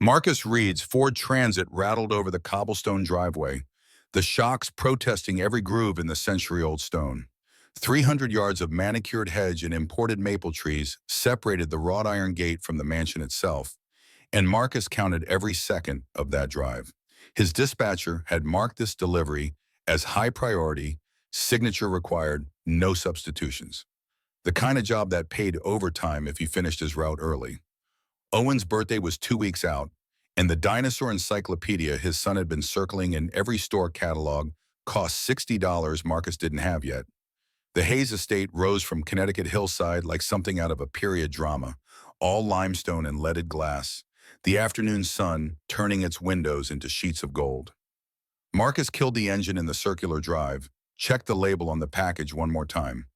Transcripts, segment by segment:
Marcus Reed's Ford Transit rattled over the cobblestone driveway, the shocks protesting every groove in the century-old stone. 300 yards of manicured hedge and imported maple trees separated the wrought iron gate from the mansion itself, and Marcus counted every second of that drive. His dispatcher had marked this delivery as high priority, signature required, no substitutions. The kind of job that paid overtime if he finished his route early. Owen's birthday was 2 weeks out, and the dinosaur encyclopedia his son had been circling in every store catalog cost $60 Marcus didn't have yet. The Hayes estate rose from Connecticut hillside like something out of a period drama, all limestone and leaded glass, the afternoon sun turning its windows into sheets of gold. Marcus killed the engine in the circular drive, checked the label on the package one more time.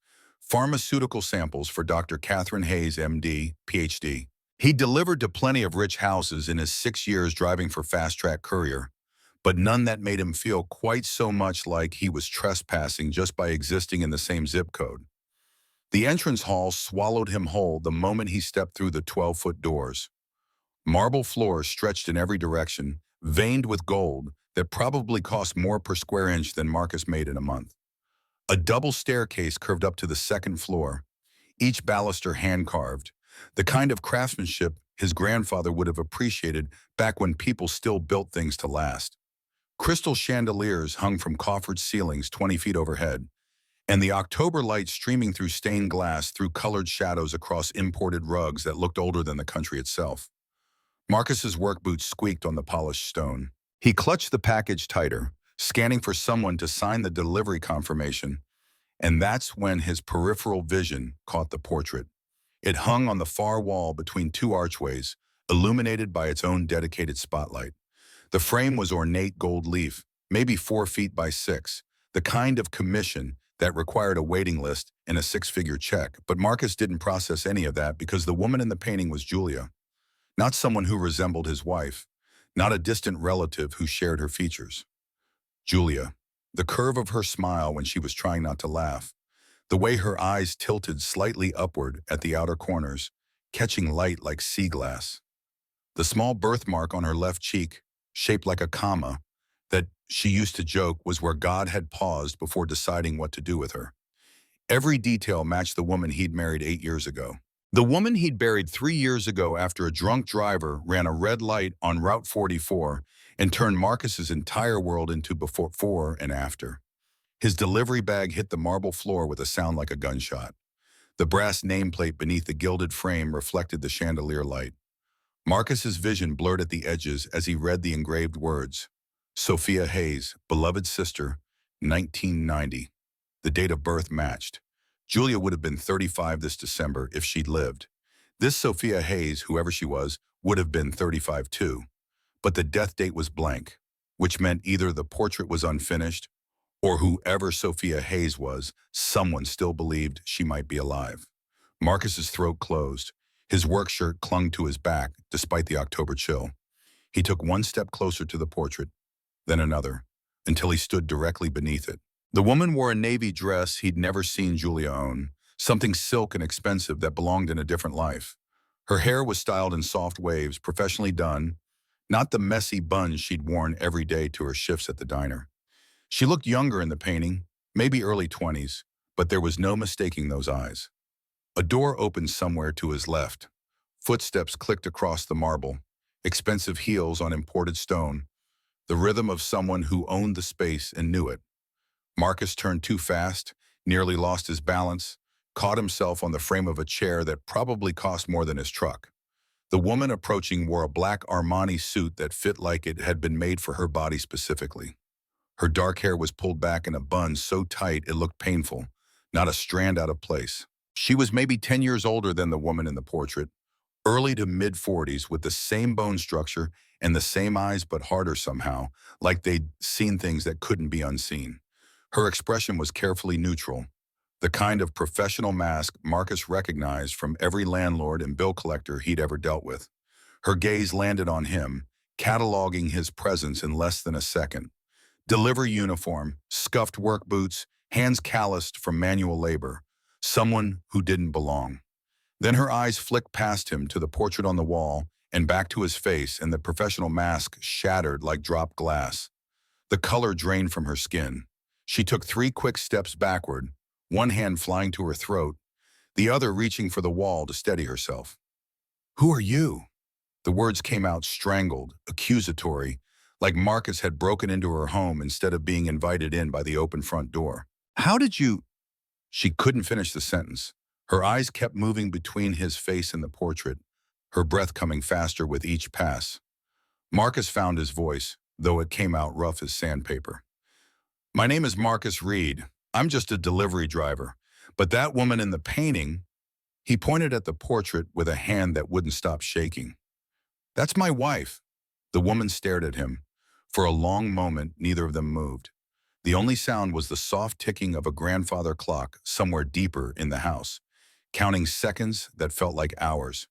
Pharmaceutical samples for Dr. Catherine Hayes, MD, PhD. He delivered to plenty of rich houses in his 6 years driving for Fast Track Courier, but none that made him feel quite so much like he was trespassing just by existing in the same zip code. The entrance hall swallowed him whole the moment he stepped through the 12-foot doors. Marble floors stretched in every direction, veined with gold, that probably cost more per square inch than Marcus made in a month. A double staircase curved up to the second floor, each baluster hand-carved, the kind of craftsmanship his grandfather would have appreciated back when people still built things to last. Crystal chandeliers hung from coffered ceilings 20 feet overhead, and the October light streaming through stained glass threw colored shadows across imported rugs that looked older than the country itself. Marcus's work boots squeaked on the polished stone. He clutched the package tighter, scanning for someone to sign the delivery confirmation, and that's when his peripheral vision caught the portrait. It hung on the far wall between two archways, illuminated by its own dedicated spotlight. The frame was ornate gold leaf, maybe 4 feet by 6, the kind of commission that required a waiting list and a 6-figure check, but Marcus didn't process any of that because the woman in the painting was Julia, not someone who resembled his wife, not a distant relative who shared her features. Julia, the curve of her smile when she was trying not to laugh, the way her eyes tilted slightly upward at the outer corners, catching light like sea glass. The small birthmark on her left cheek, shaped like a comma, that she used to joke was where God had paused before deciding what to do with her. Every detail matched the woman he'd married 8 years ago. The woman he'd buried 3 years ago after a drunk driver ran a red light on Route 44 and turned Marcus's entire world into before and after. His delivery bag hit the marble floor with a sound like a gunshot. The brass nameplate beneath the gilded frame reflected the chandelier light. Marcus's vision blurred at the edges as he read the engraved words. Sophia Hayes, beloved sister, 1990. The date of birth matched. Julia would have been 35 this December if she'd lived. This Sophia Hayes, whoever she was, would have been 35 too. But the death date was blank, which meant either the portrait was unfinished, or whoever Sophia Hayes was, someone still believed she might be alive. Marcus's throat closed. His work shirt clung to his back, despite the October chill. He took one step closer to the portrait, then another, until he stood directly beneath it. The woman wore a navy dress he'd never seen Julia own, something silk and expensive that belonged in a different life. Her hair was styled in soft waves, professionally done, not the messy buns she'd worn every day to her shifts at the diner. She looked younger in the painting, maybe early 20s, but there was no mistaking those eyes. A door opened somewhere to his left. Footsteps clicked across the marble, expensive heels on imported stone, the rhythm of someone who owned the space and knew it. Marcus turned too fast, nearly lost his balance, caught himself on the frame of a chair that probably cost more than his truck. The woman approaching wore a black Armani suit that fit like it had been made for her body specifically. Her dark hair was pulled back in a bun so tight it looked painful, not a strand out of place. She was maybe 10 years older than the woman in the portrait, early to mid-40s with the same bone structure and the same eyes but harder somehow, like they'd seen things that couldn't be unseen. Her expression was carefully neutral, the kind of professional mask Marcus recognized from every landlord and bill collector he'd ever dealt with. Her gaze landed on him, cataloging his presence in less than a second. Delivery uniform, scuffed work boots, hands calloused from manual labor. Someone who didn't belong. Then her eyes flicked past him to the portrait on the wall, and back to his face, and the professional mask shattered like dropped glass. The color drained from her skin. She took 3 quick steps backward, one hand flying to her throat, the other reaching for the wall to steady herself. "Who are you?" The words came out strangled, accusatory, like Marcus had broken into her home instead of being invited in by the open front door. "How did you—" She couldn't finish the sentence. Her eyes kept moving between his face and the portrait, her breath coming faster with each pass. Marcus found his voice, though it came out rough as sandpaper. "My name is Marcus Reed. I'm just a delivery driver. But that woman in the painting—" He pointed at the portrait with a hand that wouldn't stop shaking. "That's my wife." The woman stared at him. For a long moment, neither of them moved. The only sound was the soft ticking of a grandfather clock somewhere deeper in the house, counting seconds that felt like hours.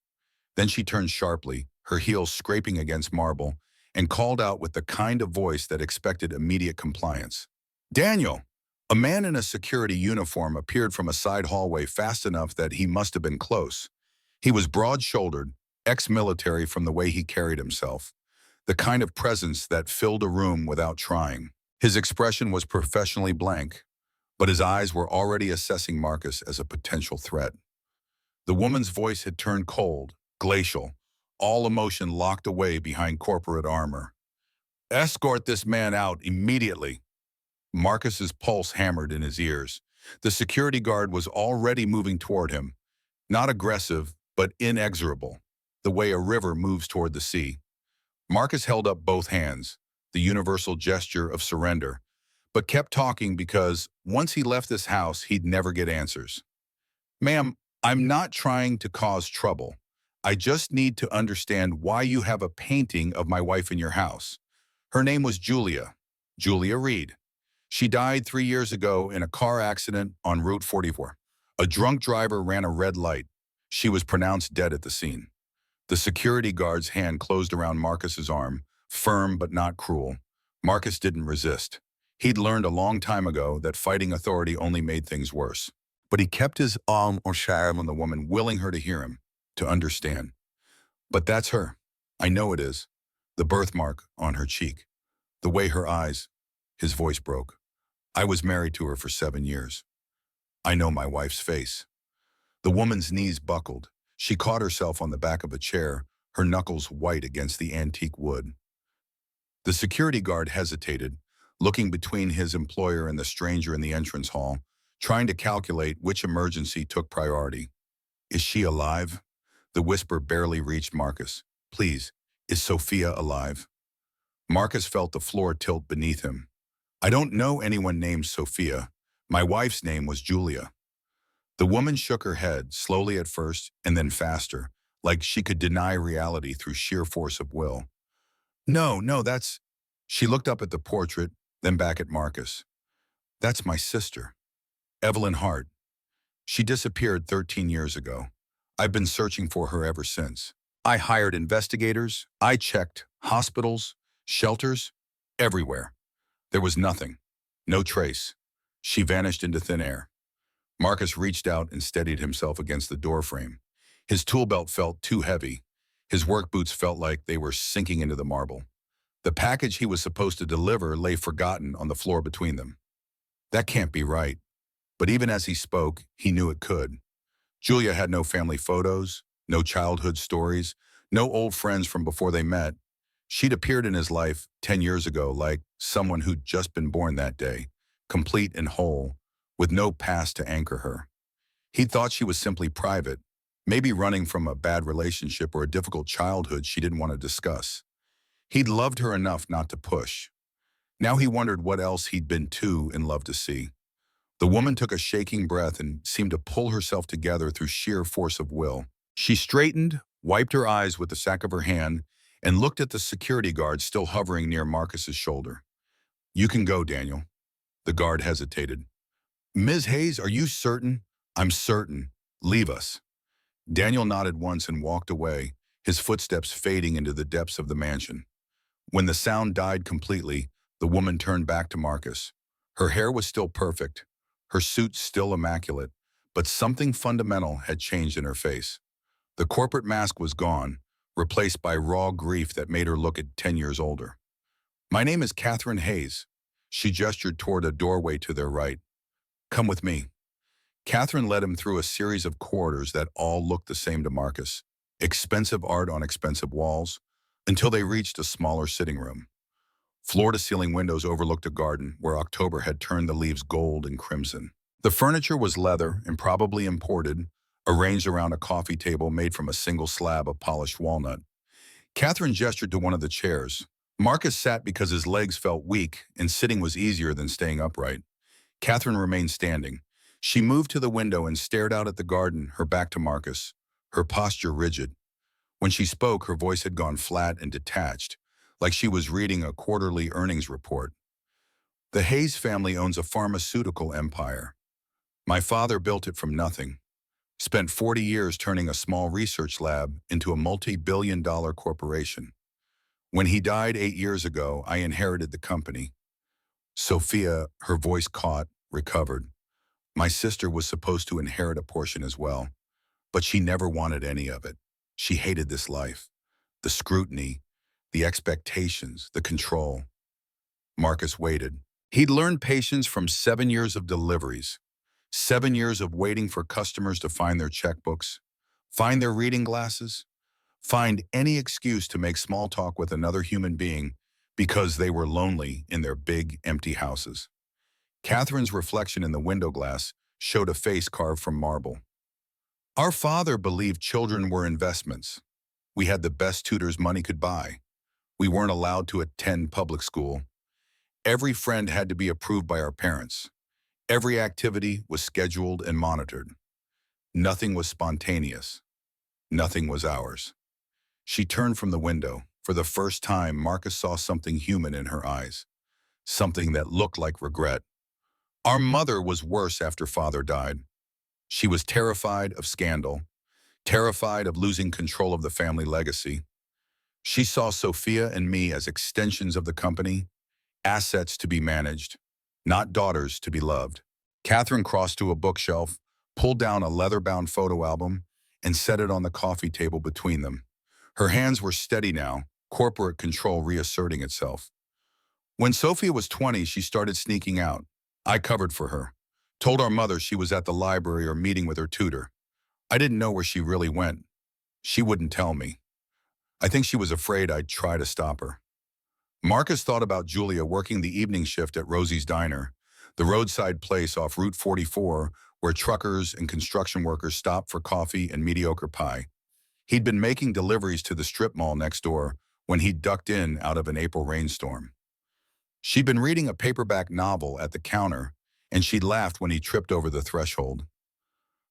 Then she turned sharply, her heels scraping against marble, and called out with the kind of voice that expected immediate compliance. "Daniel!" A man in a security uniform appeared from a side hallway fast enough that he must have been close. He was broad-shouldered, ex-military from the way he carried himself, the kind of presence that filled a room without trying. His expression was professionally blank, but his eyes were already assessing Marcus as a potential threat. The woman's voice had turned cold, glacial, all emotion locked away behind corporate armor. "Escort this man out immediately." Marcus's pulse hammered in his ears. The security guard was already moving toward him, not aggressive, but inexorable, the way a river moves toward the sea. Marcus held up both hands, the universal gesture of surrender, but kept talking because once he left this house, he'd never get answers. "Ma'am, I'm not trying to cause trouble. I just need to understand why you have a painting of my wife in your house. Her name was Julia Reed. She died 3 years ago in a car accident on Route 44. A drunk driver ran a red light. She was pronounced dead at the scene." The security guard's hand closed around Marcus's arm, firm but not cruel. Marcus didn't resist. He'd learned a long time ago that fighting authority only made things worse. But he kept his arm or charm on the woman, willing her to hear him, to understand. "But that's her. I know it is." The birthmark on her cheek. The way her eyes— His voice broke. "I was married to her for 7 years. I know my wife's face." The woman's knees buckled. She caught herself on the back of a chair, her knuckles white against the antique wood. The security guard hesitated, looking between his employer and the stranger in the entrance hall, trying to calculate which emergency took priority. "Is she alive?" The whisper barely reached Marcus. "Please, is Sophia alive?" Marcus felt the floor tilt beneath him. "I don't know anyone named Sophia. My wife's name was Julia." The woman shook her head, slowly at first, and then faster, like she could deny reality through sheer force of will. No, that's—" She looked up at the portrait, then back at Marcus. "That's my sister, Evelyn Hart. She disappeared 13 years ago. I've been searching for her ever since. I hired investigators, I checked hospitals, shelters, everywhere. There was nothing, no trace. She vanished into thin air." Marcus reached out and steadied himself against the doorframe. His tool belt felt too heavy. His work boots felt like they were sinking into the marble. The package he was supposed to deliver lay forgotten on the floor between them. That can't be right. But even as he spoke, he knew it could. Julia had no family photos, no childhood stories, no old friends from before they met. She'd appeared in his life 10 years ago like someone who'd just been born that day, complete and whole, with no past to anchor her. He thought she was simply private, maybe running from a bad relationship or a difficult childhood she didn't want to discuss. He'd loved her enough not to push. Now he wondered what else he'd been too in love to see. The woman took a shaking breath and seemed to pull herself together through sheer force of will. She straightened, wiped her eyes with the sack of her hand, and looked at the security guard still hovering near Marcus's shoulder. "You can go, Daniel." The guard hesitated. "Ms. Hayes, are you certain?" "I'm certain. Leave us." Daniel nodded once and walked away, his footsteps fading into the depths of the mansion. When the sound died completely, the woman turned back to Marcus. Her hair was still perfect, her suit still immaculate, but something fundamental had changed in her face. The corporate mask was gone, replaced by raw grief that made her look at 10 years older. My name is Catherine Hayes. She gestured toward a doorway to their right. Come with me. Catherine led him through a series of corridors that all looked the same to Marcus. Expensive art on expensive walls, until they reached a smaller sitting room. Floor-to-ceiling windows overlooked a garden where October had turned the leaves gold and crimson. The furniture was leather and probably imported, arranged around a coffee table made from a single slab of polished walnut. Catherine gestured to one of the chairs. Marcus sat because his legs felt weak, and sitting was easier than staying upright. Catherine remained standing. She moved to the window and stared out at the garden, her back to Marcus, her posture rigid. When she spoke, her voice had gone flat and detached, like she was reading a quarterly earnings report. The Hayes family owns a pharmaceutical empire. My father built it from nothing, spent 40 years turning a small research lab into a multi-billion-dollar corporation. When he died 8 years ago, I inherited the company. Sophia, her voice caught, recovered. My sister was supposed to inherit a portion as well, but she never wanted any of it. She hated this life, the scrutiny, the expectations, the control. Marcus waited. He'd learned patience from 7 years of deliveries, 7 years of waiting for customers to find their checkbooks, find their reading glasses, find any excuse to make small talk with another human being because they were lonely in their big, empty houses. Catherine's reflection in the window glass showed a face carved from marble. Our father believed children were investments. We had the best tutors money could buy. We weren't allowed to attend public school. Every friend had to be approved by our parents. Every activity was scheduled and monitored. Nothing was spontaneous. Nothing was ours. She turned from the window. For the first time, Marcus saw something human in her eyes, something that looked like regret. Our mother was worse after father died. She was terrified of scandal, terrified of losing control of the family legacy. She saw Sophia and me as extensions of the company, assets to be managed, not daughters to be loved. Catherine crossed to a bookshelf, pulled down a leather-bound photo album, and set it on the coffee table between them. Her hands were steady now, corporate control reasserting itself. When Sophia was 20, she started sneaking out. I covered for her, told our mother she was at the library or meeting with her tutor. I didn't know where she really went. She wouldn't tell me. I think she was afraid I'd try to stop her. Marcus thought about Julia working the evening shift at Rosie's Diner, the roadside place off Route 44 where truckers and construction workers stopped for coffee and mediocre pie. He'd been making deliveries to the strip mall next door when he ducked in out of an April rainstorm. She'd been reading a paperback novel at the counter, and she'd laughed when he tripped over the threshold.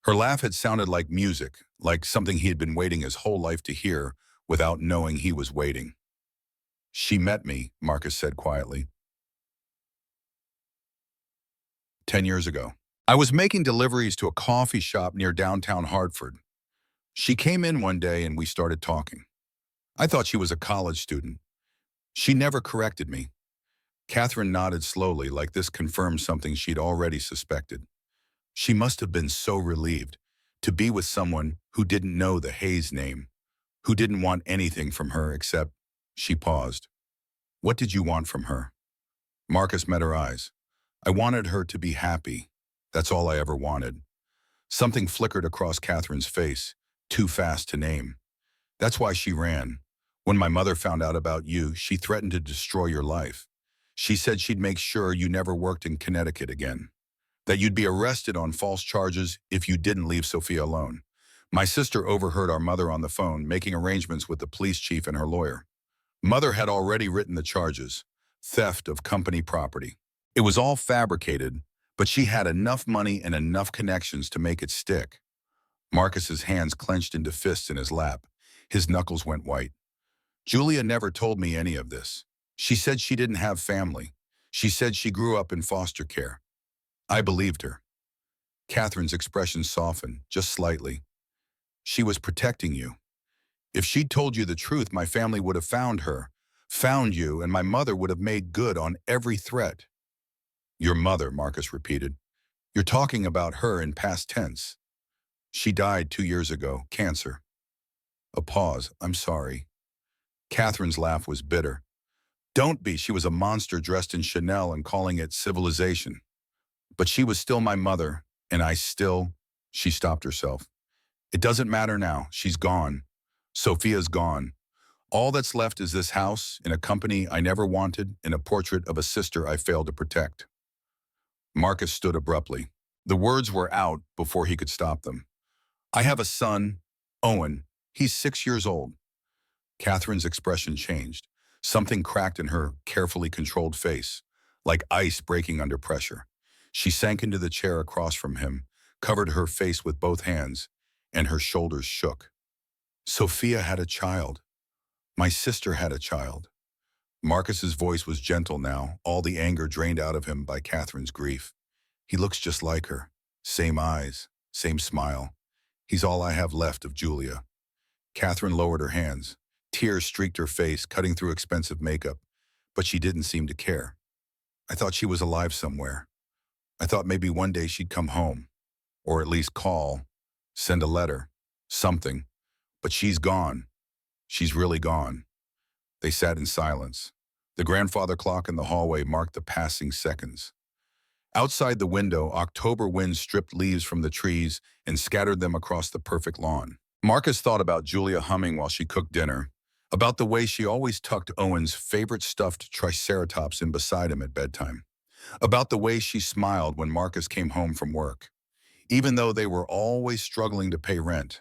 Her laugh had sounded like music, like something he had been waiting his whole life to hear without knowing he was waiting. She met me, Marcus said quietly, 10 years ago. I was making deliveries to a coffee shop near downtown Hartford. She came in one day and we started talking. I thought she was a college student. She never corrected me. Catherine nodded slowly, like this confirmed something she'd already suspected. She must have been so relieved to be with someone who didn't know the Hayes name, who didn't want anything from her except, she paused. What did you want from her? Marcus met her eyes. I wanted her to be happy. That's all I ever wanted. Something flickered across Catherine's face, too fast to name. That's why she ran. When my mother found out about you, she threatened to destroy your life. She said she'd make sure you never worked in Connecticut again, that you'd be arrested on false charges if you didn't leave Sophia alone. My sister overheard our mother on the phone, making arrangements with the police chief and her lawyer. Mother had already written the charges, theft of company property. It was all fabricated, but she had enough money and enough connections to make it stick. Marcus's hands clenched into fists in his lap. His knuckles went white. Julia never told me any of this. She said she didn't have family. She said she grew up in foster care. I believed her. Catherine's expression softened, just slightly. She was protecting you. If she'd told you the truth, my family would have found her, found you, and my mother would have made good on every threat. Your mother, Marcus repeated. You're talking about her in past tense. She died 2 years ago, cancer. A pause. I'm sorry. Catherine's laugh was bitter. Don't be. She was a monster dressed in Chanel and calling it civilization. But she was still my mother, and she stopped herself. It doesn't matter now. She's gone. Sophia's gone. All that's left is this house, in a company I never wanted, and a portrait of a sister I failed to protect. Marcus stood abruptly. The words were out before he could stop them. I have a son, Owen. He's 6 years old. Catherine's expression changed. Something cracked in her carefully controlled face, like ice breaking under pressure. She sank into the chair across from him, covered her face with both hands, and her shoulders shook. Sophia had a child. My sister had a child. Marcus's voice was gentle now, all the anger drained out of him by Catherine's grief. He looks just like her. Same eyes, same smile. He's all I have left of Julia. Catherine lowered her hands. Tears streaked her face, cutting through expensive makeup, but she didn't seem to care. I thought she was alive somewhere. I thought maybe one day she'd come home, or at least call, send a letter, something. But she's gone. She's really gone. They sat in silence. The grandfather clock in the hallway marked the passing seconds. Outside the window, October wind stripped leaves from the trees and scattered them across the perfect lawn. Marcus thought about Julia humming while she cooked dinner, about the way she always tucked Owen's favorite stuffed triceratops in beside him at bedtime, about the way she smiled when Marcus came home from work, even though they were always struggling to pay rent,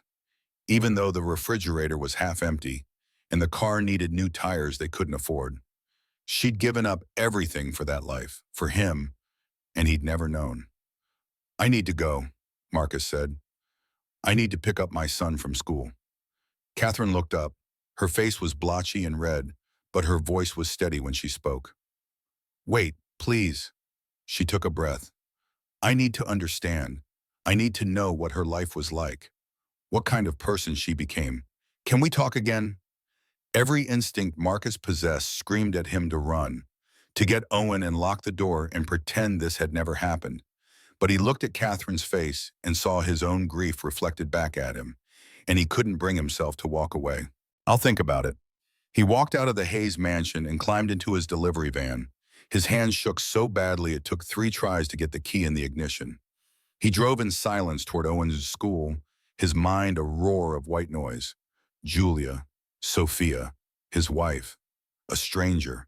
even though the refrigerator was half empty and the car needed new tires they couldn't afford. She'd given up everything for that life, for him, and he'd never known. I need to go, Marcus said. I need to pick up my son from school. Catherine looked up. Her face was blotchy and red, but her voice was steady when she spoke. Wait, please. She took a breath. I need to understand. I need to know what her life was like, what kind of person she became. Can we talk again? Every instinct Marcus possessed screamed at him to run, to get Owen and lock the door and pretend this had never happened. But he looked at Catherine's face and saw his own grief reflected back at him, and he couldn't bring himself to walk away. I'll think about it. He walked out of the Hayes mansion and climbed into his delivery van. His hands shook so badly it took 3 tries to get the key in the ignition. He drove in silence toward Owen's school, his mind a roar of white noise. Julia, Sophia, his wife, a stranger.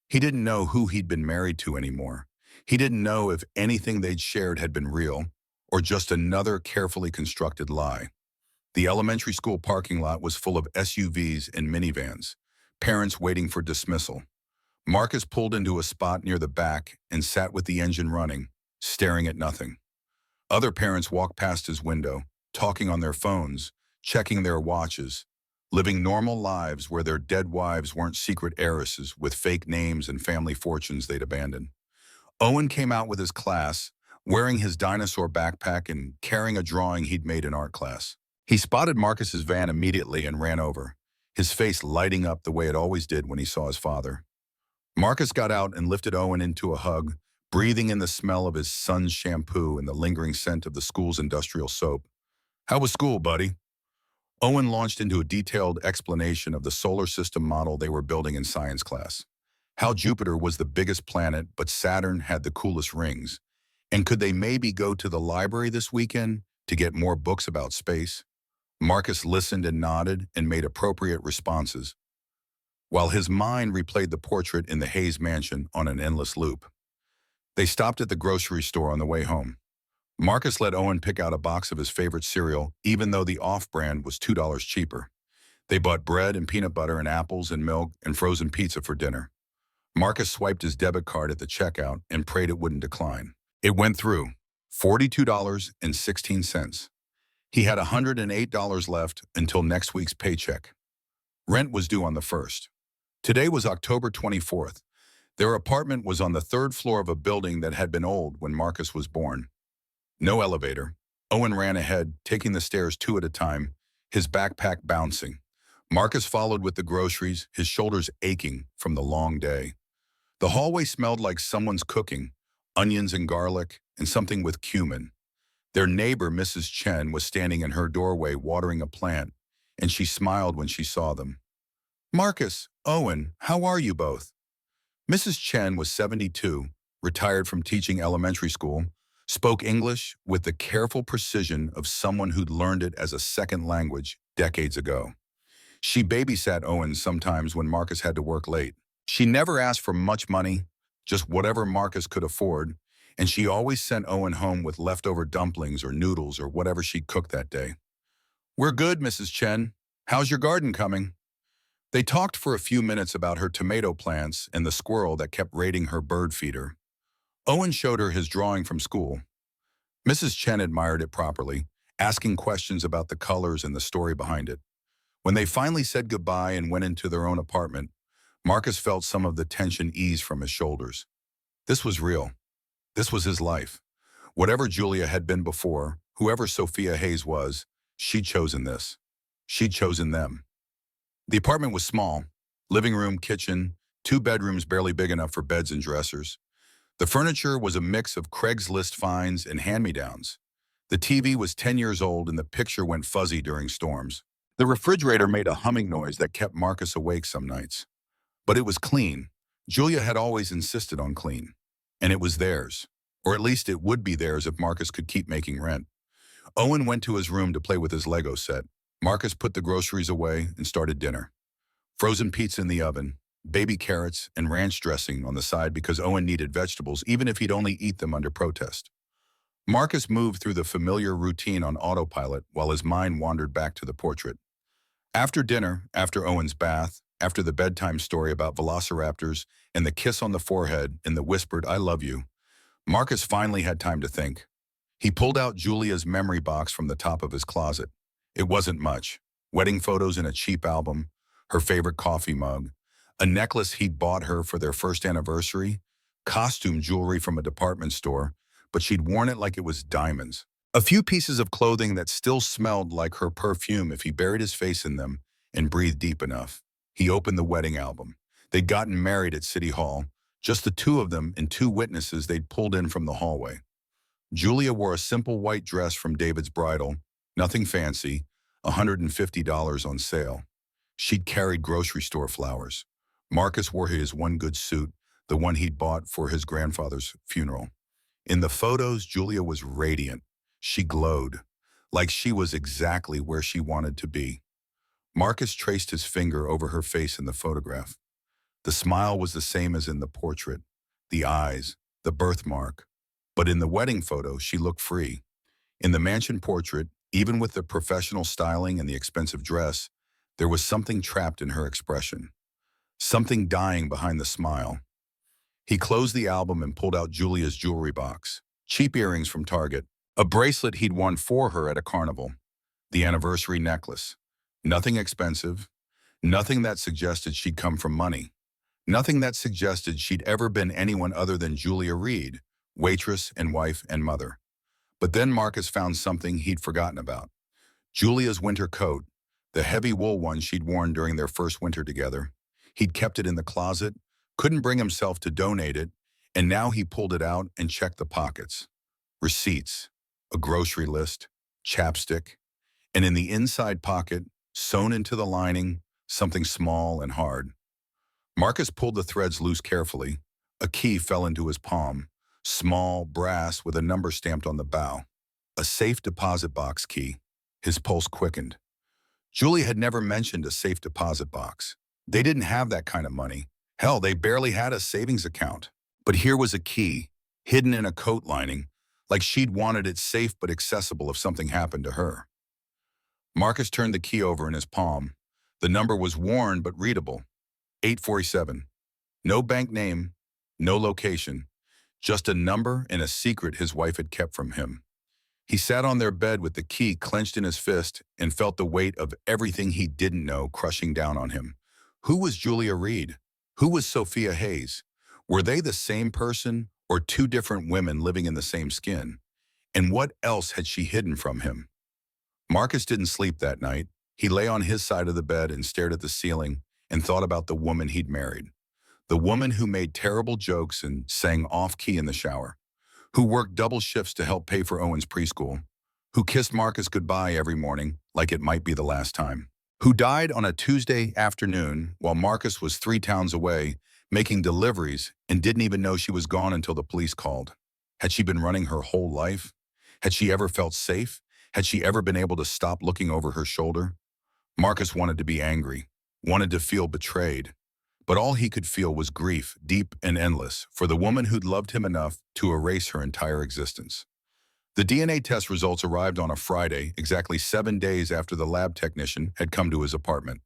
He didn't know who he'd been married to anymore. He didn't know if anything they'd shared had been real or just another carefully constructed lie. The elementary school parking lot was full of SUVs and minivans, parents waiting for dismissal. Marcus pulled into a spot near the back and sat with the engine running, staring at nothing. Other parents walked past his window, talking on their phones, checking their watches, living normal lives where their dead wives weren't secret heiresses with fake names and family fortunes they'd abandoned. Owen came out with his class, wearing his dinosaur backpack and carrying a drawing he'd made in art class. He spotted Marcus's van immediately and ran over, his face lighting up the way it always did when he saw his father. Marcus got out and lifted Owen into a hug, breathing in the smell of his son's shampoo and the lingering scent of the school's industrial soap. How was school, buddy? Owen launched into a detailed explanation of the solar system model they were building in science class. How Jupiter was the biggest planet, but Saturn had the coolest rings. And could they maybe go to the library this weekend to get more books about space? Marcus listened and nodded and made appropriate responses, while his mind replayed the portrait in the Hayes mansion on an endless loop. They stopped at the grocery store on the way home. Marcus let Owen pick out a box of his favorite cereal, even though the off-brand was $2 cheaper. They bought bread and peanut butter and apples and milk and frozen pizza for dinner. Marcus swiped his debit card at the checkout and prayed it wouldn't decline. It went through, $42.16. He had $108 left until next week's paycheck. Rent was due on the 1st. Today was October 24th. Their apartment was on the 3rd floor of a building that had been old when Marcus was born. No elevator. Owen ran ahead, taking the stairs 2 at a time, his backpack bouncing. Marcus followed with the groceries, his shoulders aching from the long day. The hallway smelled like someone's cooking, onions and garlic, and something with cumin. Their neighbor, Mrs. Chen, was standing in her doorway watering a plant, and she smiled when she saw them. "Marcus, Owen, how are you both?" Mrs. Chen was 72, retired from teaching elementary school, spoke English with the careful precision of someone who'd learned it as a second language decades ago. She babysat Owen sometimes when Marcus had to work late. She never asked for much money, just whatever Marcus could afford, and she always sent Owen home with leftover dumplings or noodles or whatever she cooked that day. "We're good, Mrs. Chen. How's your garden coming?" They talked for a few minutes about her tomato plants and the squirrel that kept raiding her bird feeder. Owen showed her his drawing from school. Mrs. Chen admired it properly, asking questions about the colors and the story behind it. When they finally said goodbye and went into their own apartment, Marcus felt some of the tension ease from his shoulders. This was real. This was his life. Whatever Julia had been before, whoever Sophia Hayes was, she'd chosen this. She'd chosen them. The apartment was small. Living room, kitchen, 2 bedrooms barely big enough for beds and dressers. The furniture was a mix of Craigslist finds and hand-me-downs. The TV was 10 years old and the picture went fuzzy during storms. The refrigerator made a humming noise that kept Marcus awake some nights. But it was clean. Julia had always insisted on clean. And it was theirs. Or at least it would be theirs if Marcus could keep making rent. Owen went to his room to play with his Lego set. Marcus put the groceries away and started dinner. Frozen pizza in the oven, baby carrots, and ranch dressing on the side because Owen needed vegetables even if he'd only eat them under protest. Marcus moved through the familiar routine on autopilot while his mind wandered back to the portrait. After dinner, after Owen's bath, after the bedtime story about velociraptors and the kiss on the forehead and the whispered "I love you," Marcus finally had time to think. He pulled out Julia's memory box from the top of his closet. It wasn't much. Wedding photos in a cheap album, her favorite coffee mug, a necklace he'd bought her for their first anniversary, costume jewelry from a department store, but she'd worn it like it was diamonds. A few pieces of clothing that still smelled like her perfume if he buried his face in them and breathed deep enough. He opened the wedding album. They'd gotten married at City Hall, just the two of them and 2 witnesses they'd pulled in from the hallway. Julia wore a simple white dress from David's Bridal, nothing fancy, $150 on sale. She'd carried grocery store flowers. Marcus wore his one good suit, the one he'd bought for his grandfather's funeral. In the photos, Julia was radiant. She glowed, like she was exactly where she wanted to be. Marcus traced his finger over her face in the photograph. The smile was the same as in the portrait, the eyes, the birthmark. But in the wedding photo, she looked free. In the mansion portrait, even with the professional styling and the expensive dress, there was something trapped in her expression, something dying behind the smile. He closed the album and pulled out Julia's jewelry box, cheap earrings from Target, a bracelet he'd won for her at a carnival, the anniversary necklace. Nothing expensive, nothing that suggested she'd come from money, nothing that suggested she'd ever been anyone other than Julia Reed, waitress and wife and mother. But then Marcus found something he'd forgotten about. Julia's winter coat, the heavy wool one she'd worn during their first winter together. He'd kept it in the closet, couldn't bring himself to donate it, and now he pulled it out and checked the pockets. Receipts, a grocery list, chapstick, and in the inside pocket, sewn into the lining, something small and hard. Marcus pulled the threads loose carefully. A key fell into his palm, small, brass, with a number stamped on the bow. A safe deposit box key. His pulse quickened. Julie had never mentioned a safe deposit box. They didn't have that kind of money. Hell, they barely had a savings account. But here was a key, hidden in a coat lining, like she'd wanted it safe but accessible if something happened to her. Marcus turned the key over in his palm. The number was worn but readable. 847. No bank name, no location, just a number and a secret his wife had kept from him. He sat on their bed with the key clenched in his fist and felt the weight of everything he didn't know crushing down on him. Who was Julia Reed? Who was Sophia Hayes? Were they the same person or 2 different women living in the same skin? And what else had she hidden from him? Marcus didn't sleep that night. He lay on his side of the bed and stared at the ceiling and thought about the woman he'd married. The woman who made terrible jokes and sang off-key in the shower, who worked double shifts to help pay for Owen's preschool, who kissed Marcus goodbye every morning like it might be the last time. who died on a Tuesday afternoon while Marcus was 3 towns away making deliveries and didn't even know she was gone until the police called. Had she been running her whole life? Had she ever felt safe? Had she ever been able to stop looking over her shoulder? Marcus wanted to be angry, wanted to feel betrayed, but all he could feel was grief, deep and endless, for the woman who'd loved him enough to erase her entire existence. The DNA test results arrived on a Friday, exactly 7 days after the lab technician had come to his apartment.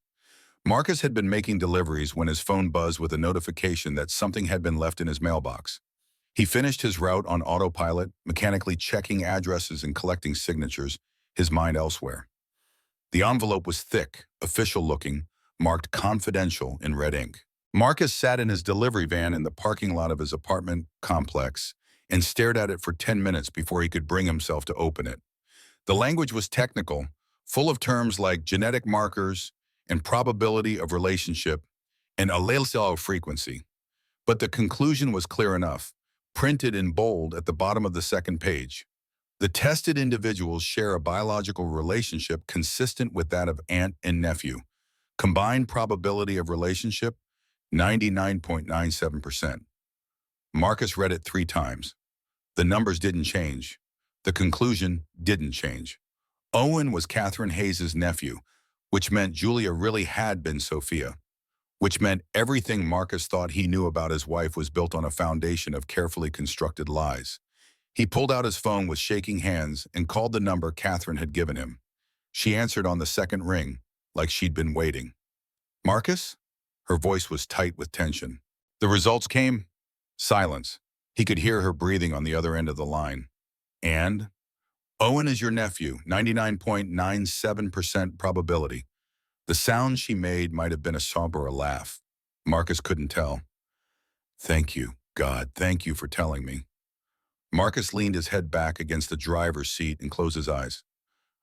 Marcus had been making deliveries when his phone buzzed with a notification that something had been left in his mailbox. He finished his route on autopilot, mechanically checking addresses and collecting signatures, his mind elsewhere. The envelope was thick, official-looking, marked confidential in red ink. Marcus sat in his delivery van in the parking lot of his apartment complex and stared at it for 10 minutes before he could bring himself to open it. The language was technical, full of terms like genetic markers and probability of relationship and allele frequency. But the conclusion was clear enough, printed in bold at the bottom of the second page. The tested individuals share a biological relationship consistent with that of aunt and nephew. Combined probability of relationship, 99.97%. Marcus read it 3 times. The numbers didn't change. The conclusion didn't change. Owen was Catherine Hayes' nephew, which meant Julia really had been Sophia, which meant everything Marcus thought he knew about his wife was built on a foundation of carefully constructed lies. He pulled out his phone with shaking hands and called the number Catherine had given him. She answered on the second ring, like she'd been waiting. "Marcus?" Her voice was tight with tension. The results came. Silence. He could hear her breathing on the other end of the line. "And? Owen is your nephew, 99.97% probability." The sound she made might have been a sob or a laugh. Marcus couldn't tell. "Thank you, God, thank you for telling me." Marcus leaned his head back against the driver's seat and closed his eyes.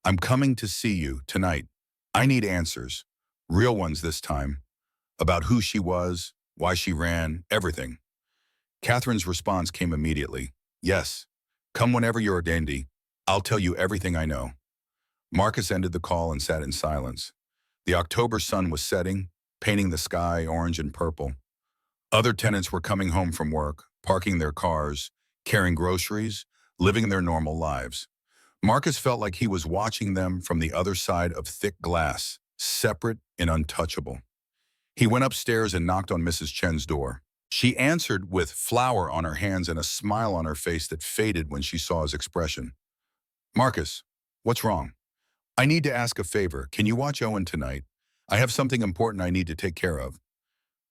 "I'm coming to see you tonight. I need answers. Real ones this time. About who she was, why she ran, everything." Catherine's response came immediately. "Yes. Come whenever you're dandy. I'll tell you everything I know." Marcus ended the call and sat in silence. The October sun was setting, painting the sky orange and purple. Other tenants were coming home from work, parking their cars, carrying groceries, living their normal lives. Marcus felt like he was watching them from the other side of thick glass, separate and untouchable. He went upstairs and knocked on Mrs. Chen's door. She answered with flour on her hands and a smile on her face that faded when she saw his expression. "Marcus, what's wrong?" "I need to ask a favor. Can you watch Owen tonight? I have something important I need to take care of."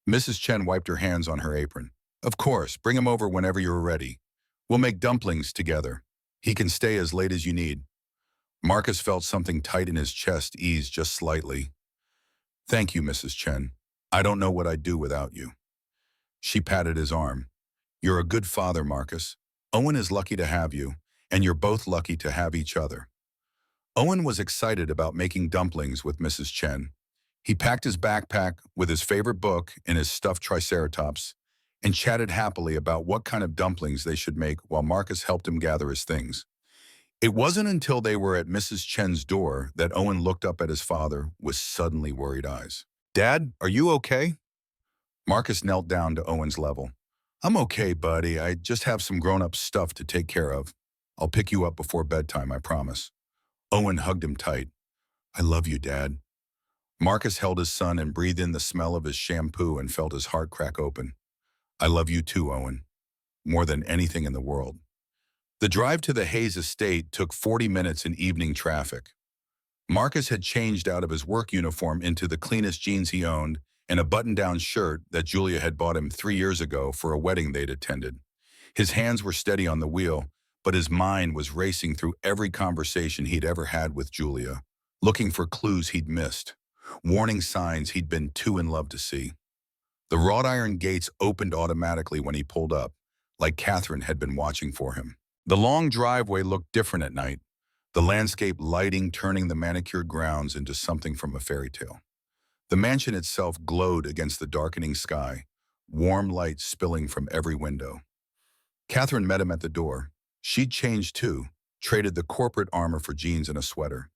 Mrs. Chen wiped her hands on her apron. "Of course, bring him over whenever you're ready. We'll make dumplings together. He can stay as late as you need." Marcus felt something tight in his chest ease just slightly. "Thank you, Mrs. Chen. I don't know what I'd do without you." She patted his arm. "You're a good father, Marcus. Owen is lucky to have you, and you're both lucky to have each other." Owen was excited about making dumplings with Mrs. Chen. He packed his backpack with his favorite book and his stuffed triceratops and chatted happily about what kind of dumplings they should make while Marcus helped him gather his things. It wasn't until they were at Mrs. Chen's door that Owen looked up at his father with suddenly worried eyes. "Dad, are you okay?" Marcus knelt down to Owen's level. "I'm okay, buddy. I just have some grown-up stuff to take care of. I'll pick you up before bedtime, I promise." Owen hugged him tight. "I love you, Dad." Marcus held his son and breathed in the smell of his shampoo and felt his heart crack open. "I love you too, Owen. More than anything in the world." The drive to the Hayes estate took 40 minutes in evening traffic. Marcus had changed out of his work uniform into the cleanest jeans he owned and a button-down shirt that Julia had bought him 3 years ago for a wedding they'd attended. His hands were steady on the wheel, but his mind was racing through every conversation he'd ever had with Julia, looking for clues he'd missed, warning signs he'd been too in love to see. The wrought iron gates opened automatically when he pulled up, like Catherine had been watching for him. The long driveway looked different at night, the landscape lighting turning the manicured grounds into something from a fairy tale. The mansion itself glowed against the darkening sky, warm light spilling from every window. Catherine met him at the door. She'd changed too, traded the corporate armor for jeans and a sweater.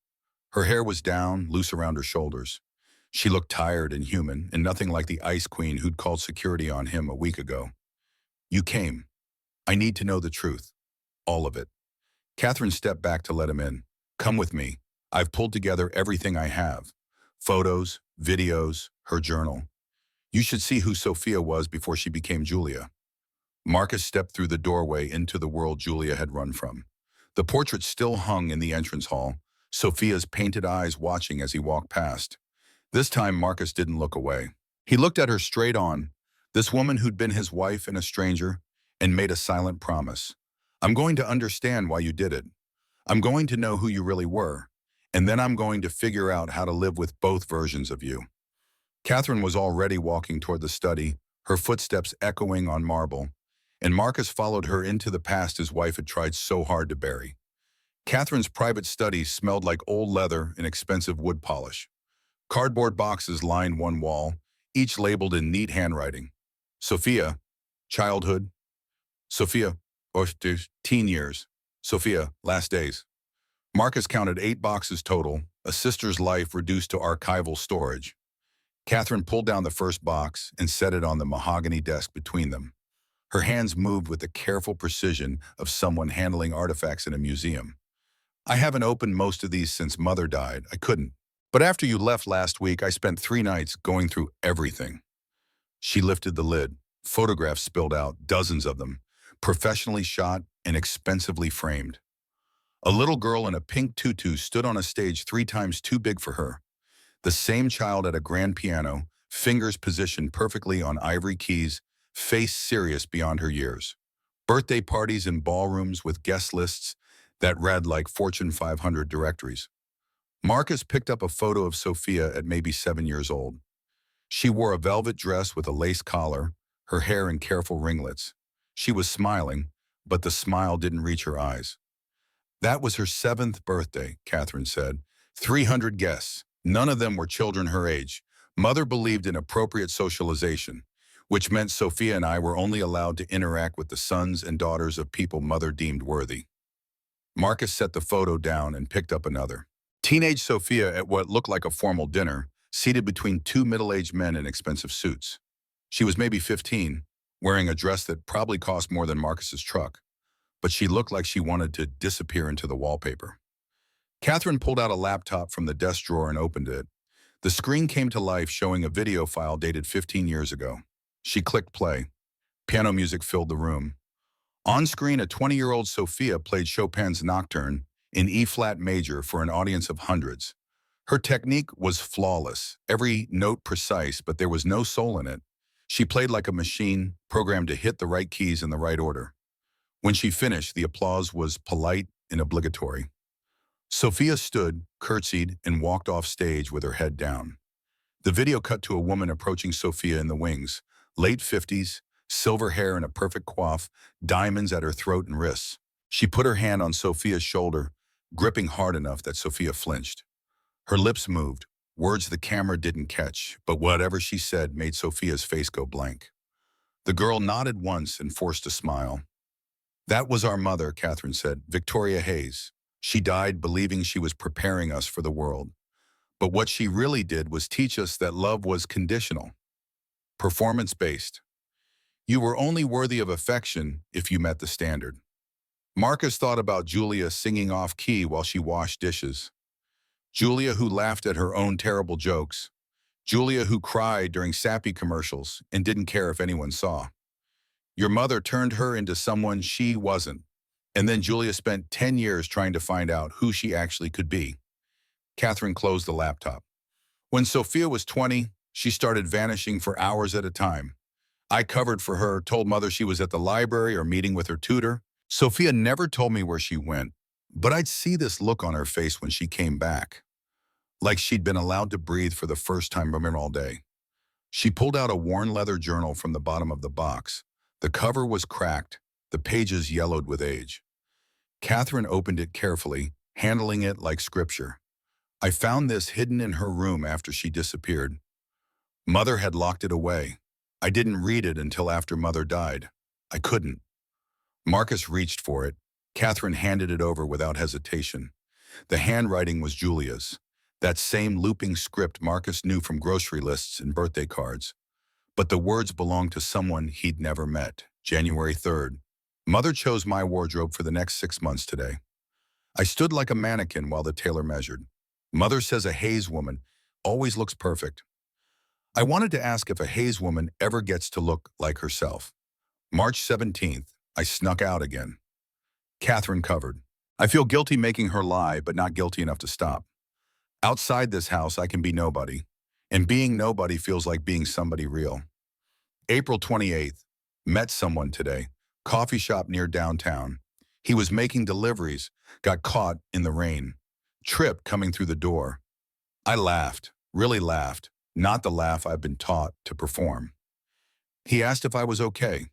Her hair was down, loose around her shoulders. She looked tired and human, and nothing like the ice queen who'd called security on him a week ago. You came. I need to know the truth. All of it. Catherine stepped back to let him in. Come with me. I've pulled together everything I have. Photos, videos, her journal. You should see who Sophia was before she became Julia. Marcus stepped through the doorway into the world Julia had run from. The portrait still hung in the entrance hall, Sophia's painted eyes watching as he walked past. This time, Marcus didn't look away. He looked at her straight on, this woman who'd been his wife and a stranger, and made a silent promise. I'm going to understand why you did it. I'm going to know who you really were, and then I'm going to figure out how to live with both versions of you. Catherine was already walking toward the study, her footsteps echoing on marble, and Marcus followed her into the past his wife had tried so hard to bury. Catherine's private study smelled like old leather and expensive wood polish. Cardboard boxes lined one wall, each labeled in neat handwriting. Sophia, childhood. Sophia, teen years. Sophia, last days. Marcus counted 8 boxes total, a sister's life reduced to archival storage. Catherine pulled down the first box and set it on the mahogany desk between them. Her hands moved with the careful precision of someone handling artifacts in a museum. I haven't opened most of these since Mother died. I couldn't. But after you left last week, I spent 3 nights going through everything. She lifted the lid. Photographs spilled out, dozens of them, professionally shot and expensively framed. A little girl in a pink tutu stood on a stage 3 times too big for her. The same child at a grand piano, fingers positioned perfectly on ivory keys, face serious beyond her years. Birthday parties in ballrooms with guest lists that read like Fortune 500 directories. Marcus picked up a photo of Sophia at maybe 7 years old. She wore a velvet dress with a lace collar, her hair in careful ringlets. She was smiling, but the smile didn't reach her eyes. That was her 7th birthday, Catherine said. 300 guests. None of them were children her age. Mother believed in appropriate socialization, which meant Sophia and I were only allowed to interact with the sons and daughters of people Mother deemed worthy. Marcus set the photo down and picked up another. Teenage Sophia at what looked like a formal dinner, seated between 2 middle-aged men in expensive suits. She was maybe 15, wearing a dress that probably cost more than Marcus's truck, but she looked like she wanted to disappear into the wallpaper. Catherine pulled out a laptop from the desk drawer and opened it. The screen came to life showing a video file dated 15 years ago. She clicked play. Piano music filled the room. On screen, a 20-year-old Sophia played Chopin's Nocturne in E-flat major for an audience of hundreds. Her technique was flawless, every note precise, but there was no soul in it. She played like a machine, programmed to hit the right keys in the right order. When she finished, the applause was polite and obligatory. Sophia stood, curtsied, and walked off stage with her head down. The video cut to a woman approaching Sophia in the wings, late 50s, silver hair in a perfect coif, diamonds at her throat and wrists. She put her hand on Sophia's shoulder, gripping hard enough that Sophia flinched. Her lips moved, words the camera didn't catch, but whatever she said made Sophia's face go blank. The girl nodded once and forced a smile. That was our mother, Catherine said, Victoria Hayes. She died believing she was preparing us for the world. But what she really did was teach us that love was conditional, performance-based. You were only worthy of affection if you met the standard. Marcus thought about Julia singing off-key while she washed dishes. Julia who laughed at her own terrible jokes. Julia who cried during sappy commercials and didn't care if anyone saw. Your mother turned her into someone she wasn't. And then Julia spent 10 years trying to find out who she actually could be. Catherine closed the laptop. When Sophia was 20, she started vanishing for hours at a time. I covered for her, told Mother she was at the library or meeting with her tutor. Sophia never told me where she went, but I'd see this look on her face when she came back, like she'd been allowed to breathe for the first time all day. She pulled out a worn leather journal from the bottom of the box. The cover was cracked, the pages yellowed with age. Catherine opened it carefully, handling it like scripture. I found this hidden in her room after she disappeared. Mother had locked it away. I didn't read it until after Mother died. I couldn't. Marcus reached for it. Catherine handed it over without hesitation. The handwriting was Julia's. That same looping script Marcus knew from grocery lists and birthday cards. But the words belonged to someone he'd never met. January 3rd. Mother chose my wardrobe for the next 6 months today. I stood like a mannequin while the tailor measured. Mother says a Hayes woman always looks perfect. I wanted to ask if a Hayes woman ever gets to look like herself. March 17th. I snuck out again. Catherine covered. I feel guilty making her lie, but not guilty enough to stop. Outside this house, I can be nobody. And being nobody feels like being somebody real. April 28th. Met someone today. Coffee shop near downtown. He was making deliveries, got caught in the rain. Tripped coming through the door. I laughed, really laughed, not the laugh I've been taught to perform. He asked if I was okay.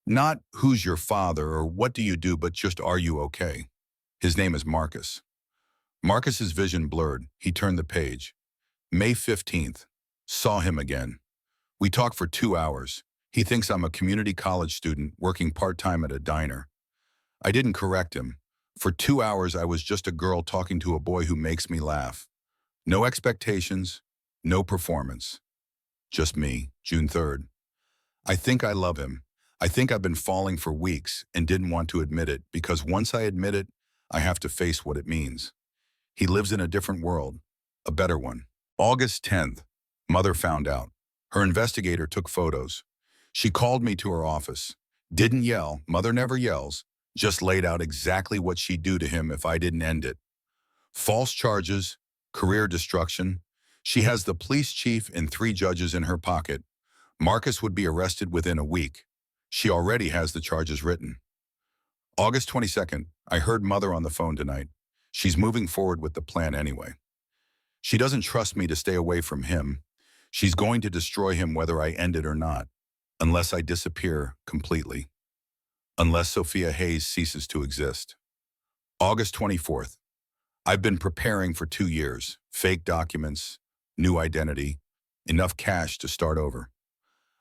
Not who's your father or what do you do, but just are you okay? His name is Marcus. Marcus's vision blurred. He turned the page. May 15th. Saw him again. We talked for 2 hours. He thinks I'm a community college student working part-time at a diner. I didn't correct him. For 2 hours, I was just a girl talking to a boy who makes me laugh. No expectations, no performance. Just me, June 3rd. I think I love him. I think I've been falling for weeks and didn't want to admit it because once I admit it, I have to face what it means. He lives in a different world, a better one. August 10th. Mother found out. Her investigator took photos. She called me to her office. Didn't yell, mother never yells, just laid out exactly what she'd do to him if I didn't end it. False charges, career destruction. She has the police chief and 3 judges in her pocket. Marcus would be arrested within a week. She already has the charges written. August 22nd, I heard mother on the phone tonight. She's moving forward with the plan anyway. She doesn't trust me to stay away from him. She's going to destroy him whether I end it or not, unless I disappear completely. Unless Sophia Hayes ceases to exist. August 24th. I've been preparing for 2 years. Fake documents, new identity, enough cash to start over.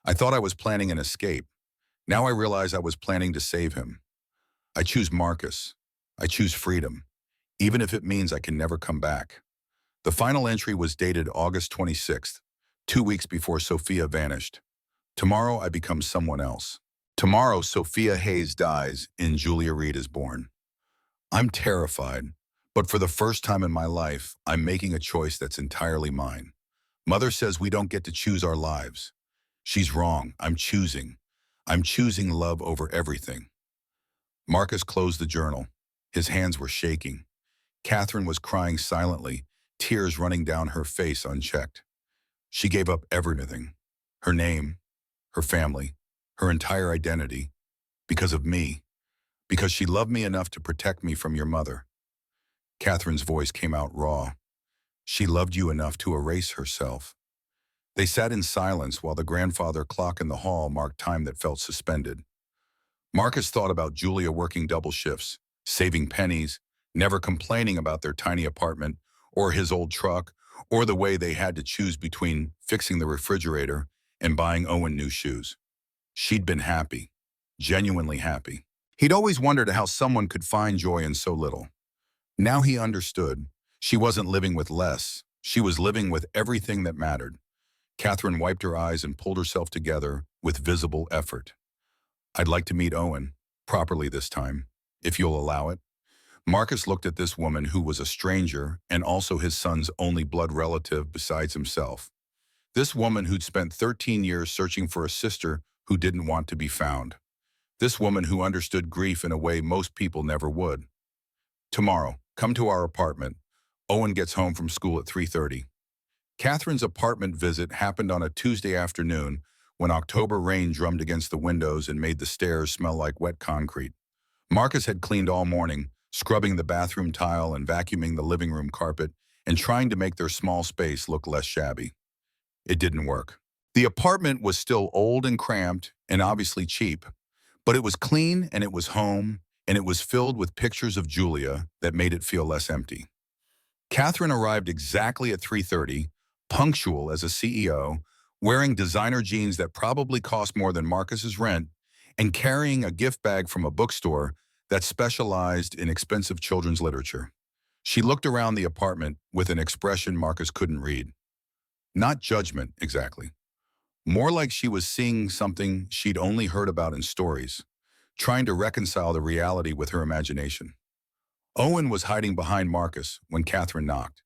I thought I was planning an escape. Now I realize I was planning to save him. I choose Marcus. I choose freedom, even if it means I can never come back. The final entry was dated August 26th, 2 weeks before Sophia vanished. Tomorrow I become someone else. Tomorrow Sophia Hayes dies and Julia Reed is born. I'm terrified, but for the first time in my life, I'm making a choice that's entirely mine. Mother says we don't get to choose our lives. She's wrong. I'm choosing. I'm choosing love over everything. Marcus closed the journal. His hands were shaking. Catherine was crying silently, tears running down her face unchecked. She gave up everything. Her name, her family, her entire identity, because of me, because she loved me enough to protect me from your mother. Catherine's voice came out raw. She loved you enough to erase herself. They sat in silence while the grandfather clock in the hall marked time that felt suspended. Marcus thought about Julia working double shifts, saving pennies, never complaining about their tiny apartment or his old truck or the way they had to choose between fixing the refrigerator and buying Owen new shoes. She'd been happy, genuinely happy. He'd always wondered how someone could find joy in so little. Now he understood. She wasn't living with less. She was living with everything that mattered. Catherine wiped her eyes and pulled herself together with visible effort. I'd like to meet Owen, properly this time, if you'll allow it. Marcus looked at this woman who was a stranger and also his son's only blood relative besides himself. This woman who'd spent 13 years searching for a sister who didn't want to be found. This woman who understood grief in a way most people never would. Tomorrow, come to our apartment. Owen gets home from school at 3:30. Catherine's apartment visit happened on a Tuesday afternoon when October rain drummed against the windows and made the stairs smell like wet concrete. Marcus had cleaned all morning, scrubbing the bathroom tile and vacuuming the living room carpet and trying to make their small space look less shabby. It didn't work. The apartment was still old and cramped and obviously cheap, but it was clean and it was home and it was filled with pictures of Julia that made it feel less empty. Catherine arrived exactly at 3:30, punctual as a CEO, wearing designer jeans that probably cost more than Marcus's rent, and carrying a gift bag from a bookstore that specialized in expensive children's literature. She looked around the apartment with an expression Marcus couldn't read. Not judgment, exactly. More like she was seeing something she'd only heard about in stories, trying to reconcile the reality with her imagination. Owen was hiding behind Marcus when Catherine knocked.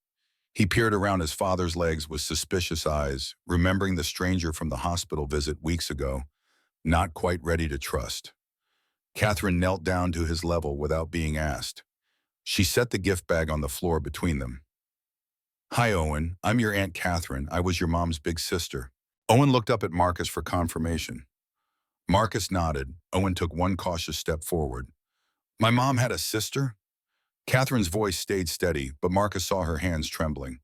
He peered around his father's legs with suspicious eyes, remembering the stranger from the hospital visit weeks ago, not quite ready to trust. Catherine knelt down to his level without being asked. She set the gift bag on the floor between them. "Hi, Owen. I'm your Aunt Catherine. I was your mom's big sister." Owen looked up at Marcus for confirmation. Marcus nodded. Owen took one cautious step forward. "My mom had a sister?" Catherine's voice stayed steady, but Marcus saw her hands trembling.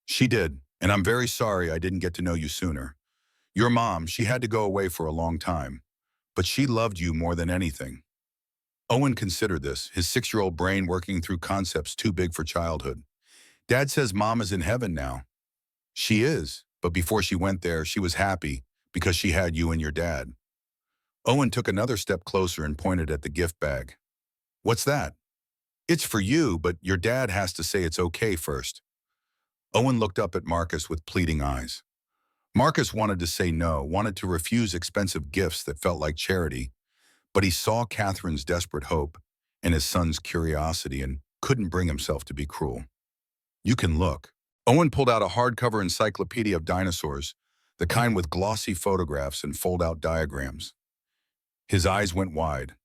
"She did, and I'm very sorry I didn't get to know you sooner. Your mom, she had to go away for a long time, but she loved you more than anything." Owen considered this, his 6-year-old brain working through concepts too big for childhood. "Dad says Mom is in heaven now." "She is, but before she went there, she was happy because she had you and your dad." Owen took another step closer and pointed at the gift bag. "What's that?" "It's for you, but your dad has to say it's okay first." Owen looked up at Marcus with pleading eyes. Marcus wanted to say no, wanted to refuse expensive gifts that felt like charity, but he saw Catherine's desperate hope and his son's curiosity and couldn't bring himself to be cruel. "You can look." Owen pulled out a hardcover encyclopedia of dinosaurs, the kind with glossy photographs and fold-out diagrams. His eyes went wide.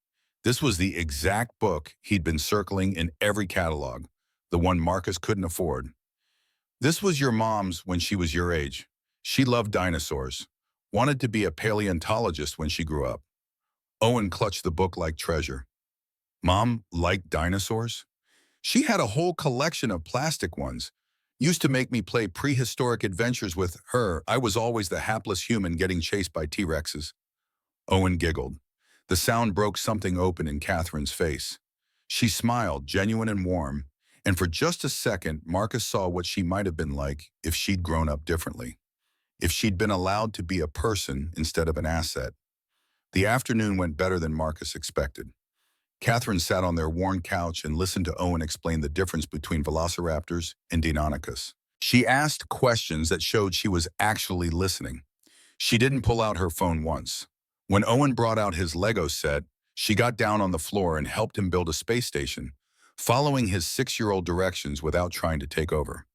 This was the exact book he'd been circling in every catalog, the one Marcus couldn't afford. "This was your mom's when she was your age. She loved dinosaurs, wanted to be a paleontologist when she grew up." Owen clutched the book like treasure. "Mom liked dinosaurs? She had a whole collection of plastic ones. Used to make me play prehistoric adventures with her. I was always the hapless human getting chased by T-Rexes." Owen giggled. The sound broke something open in Catherine's face. She smiled, genuine and warm, and for just a second, Marcus saw what she might have been like if she'd grown up differently. If she'd been allowed to be a person instead of an asset. The afternoon went better than Marcus expected. Catherine sat on their worn couch and listened to Owen explain the difference between velociraptors and Deinonychus. She asked questions that showed she was actually listening. She didn't pull out her phone once. When Owen brought out his Lego set, she got down on the floor and helped him build a space station, following his 6-year-old directions without trying to take over.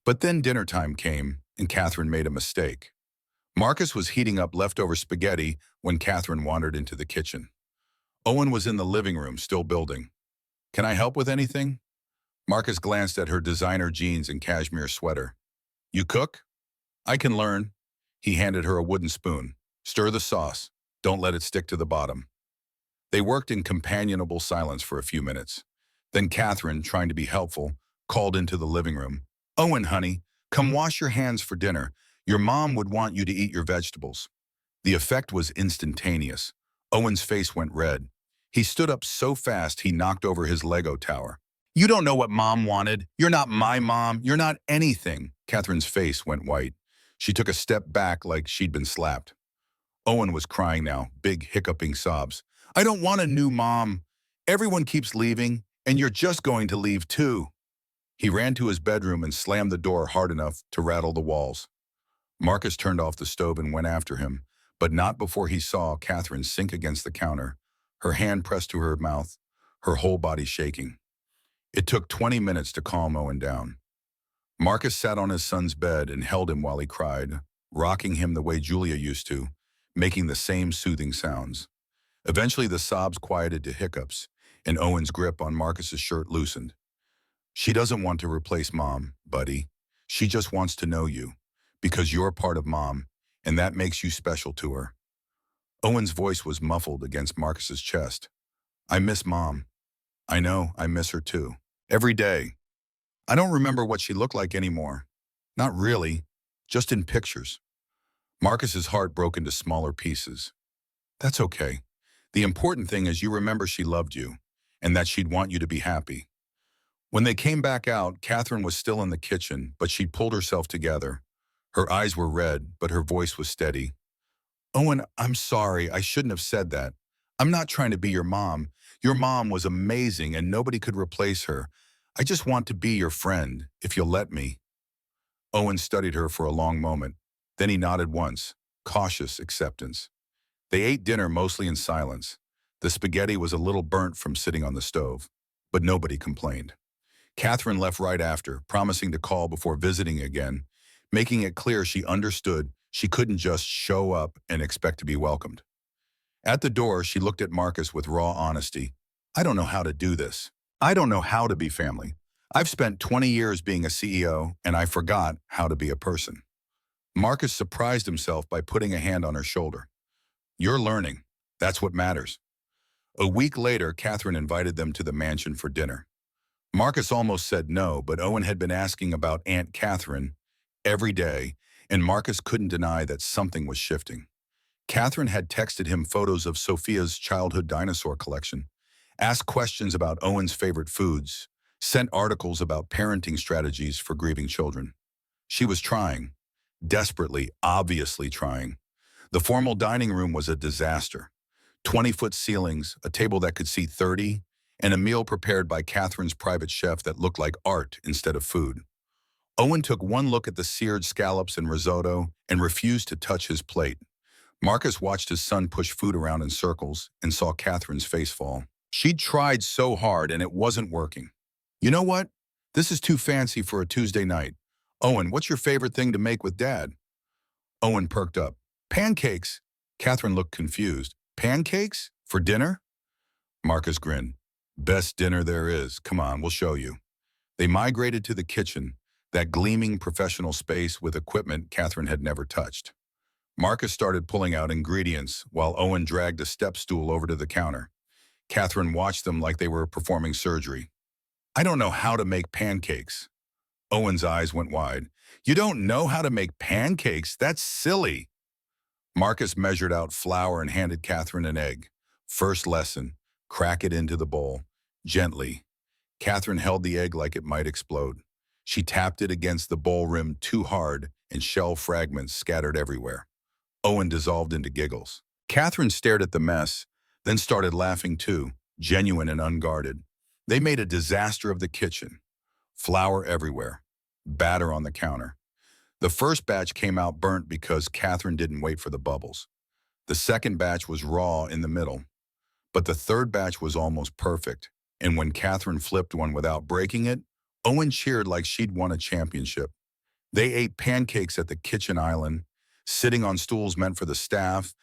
But then dinner time came, and Catherine made a mistake. Marcus was heating up leftover spaghetti when Catherine wandered into the kitchen. Owen was in the living room, still building. "Can I help with anything?" Marcus glanced at her designer jeans and cashmere sweater. "You cook?" "I can learn." He handed her a wooden spoon. "Stir the sauce. Don't let it stick to the bottom." They worked in companionable silence for a few minutes. Then Catherine, trying to be helpful, called into the living room. "Owen, honey, come wash your hands for dinner. Your mom would want you to eat your vegetables." The effect was instantaneous. Owen's face went red. He stood up so fast he knocked over his Lego tower. "You don't know what Mom wanted. You're not my mom. You're not anything." Catherine's face went white. She took a step back like she'd been slapped. Owen was crying now, big hiccuping sobs. "I don't want a new mom. Everyone keeps leaving, and you're just going to leave too." He ran to his bedroom and slammed the door hard enough to rattle the walls. Marcus turned off the stove and went after him, but not before he saw Catherine sink against the counter, her hand pressed to her mouth, her whole body shaking. It took 20 minutes to calm Owen down. Marcus sat on his son's bed and held him while he cried, rocking him the way Julia used to, making the same soothing sounds. Eventually the sobs quieted to hiccups, and Owen's grip on Marcus's shirt loosened. "She doesn't want to replace Mom, buddy. She just wants to know you, because you're part of Mom, and that makes you special to her." Owen's voice was muffled against Marcus's chest. "I miss Mom. I know, I miss her too. Every day. I don't remember what she looked like anymore. Not really, just in pictures." Marcus's heart broke into smaller pieces. "That's okay. The important thing is you remember she loved you, and that she'd want you to be happy." When they came back out, Catherine was still in the kitchen, but she'd pulled herself together. Her eyes were red, but her voice was steady. "Owen, I'm sorry. I shouldn't have said that. I'm not trying to be your mom. Your mom was amazing, and nobody could replace her. I just want to be your friend, if you'll let me. Owen studied her for a long moment. Then he nodded once, cautious acceptance. They ate dinner mostly in silence. The spaghetti was a little burnt from sitting on the stove, but nobody complained. Catherine left right after, promising to call before visiting again, making it clear she understood she couldn't just show up and expect to be welcomed. At the door, she looked at Marcus with raw honesty. I don't know how to do this. I don't know how to be family. I've spent 20 years being a CEO, and I forgot how to be a person. Marcus surprised himself by putting a hand on her shoulder. You're learning. That's what matters. A week later, Catherine invited them to the mansion for dinner. Marcus almost said no, but Owen had been asking about Aunt Catherine every day, and Marcus couldn't deny that something was shifting. Catherine had texted him photos of Sophia's childhood dinosaur collection, asked questions about Owen's favorite foods, sent articles about parenting strategies for grieving children. She was trying, desperately, obviously trying. The formal dining room was a disaster. 20-foot ceilings, a table that could seat 30, and a meal prepared by Catherine's private chef that looked like art instead of food. Owen took one look at the seared scallops and risotto and refused to touch his plate. Marcus watched his son push food around in circles and saw Catherine's face fall. She'd tried so hard and it wasn't working. You know what? This is too fancy for a Tuesday night. Owen, what's your favorite thing to make with Dad? Owen perked up. Pancakes. Catherine looked confused. Pancakes? For dinner? Marcus grinned. Best dinner there is. Come on, we'll show you. They migrated to the kitchen, that gleaming professional space with equipment Catherine had never touched. Marcus started pulling out ingredients while Owen dragged a step stool over to the counter. Catherine watched them like they were performing surgery. I don't know how to make pancakes. Owen's eyes went wide. You don't know how to make pancakes? That's silly. Marcus measured out flour and handed Catherine an egg. First lesson, crack it into the bowl. Gently. Catherine held the egg like it might explode. She tapped it against the bowl rim too hard and shell fragments scattered everywhere. Owen dissolved into giggles. Catherine stared at the mess, then started laughing too, genuine and unguarded. They made a disaster of the kitchen. Flour everywhere. Batter on the counter. The first batch came out burnt because Catherine didn't wait for the bubbles. The second batch was raw in the middle. But the third batch was almost perfect, and when Catherine flipped one without breaking it, Owen cheered like she'd won a championship. They ate pancakes at the kitchen island, sitting on stools meant for the staff,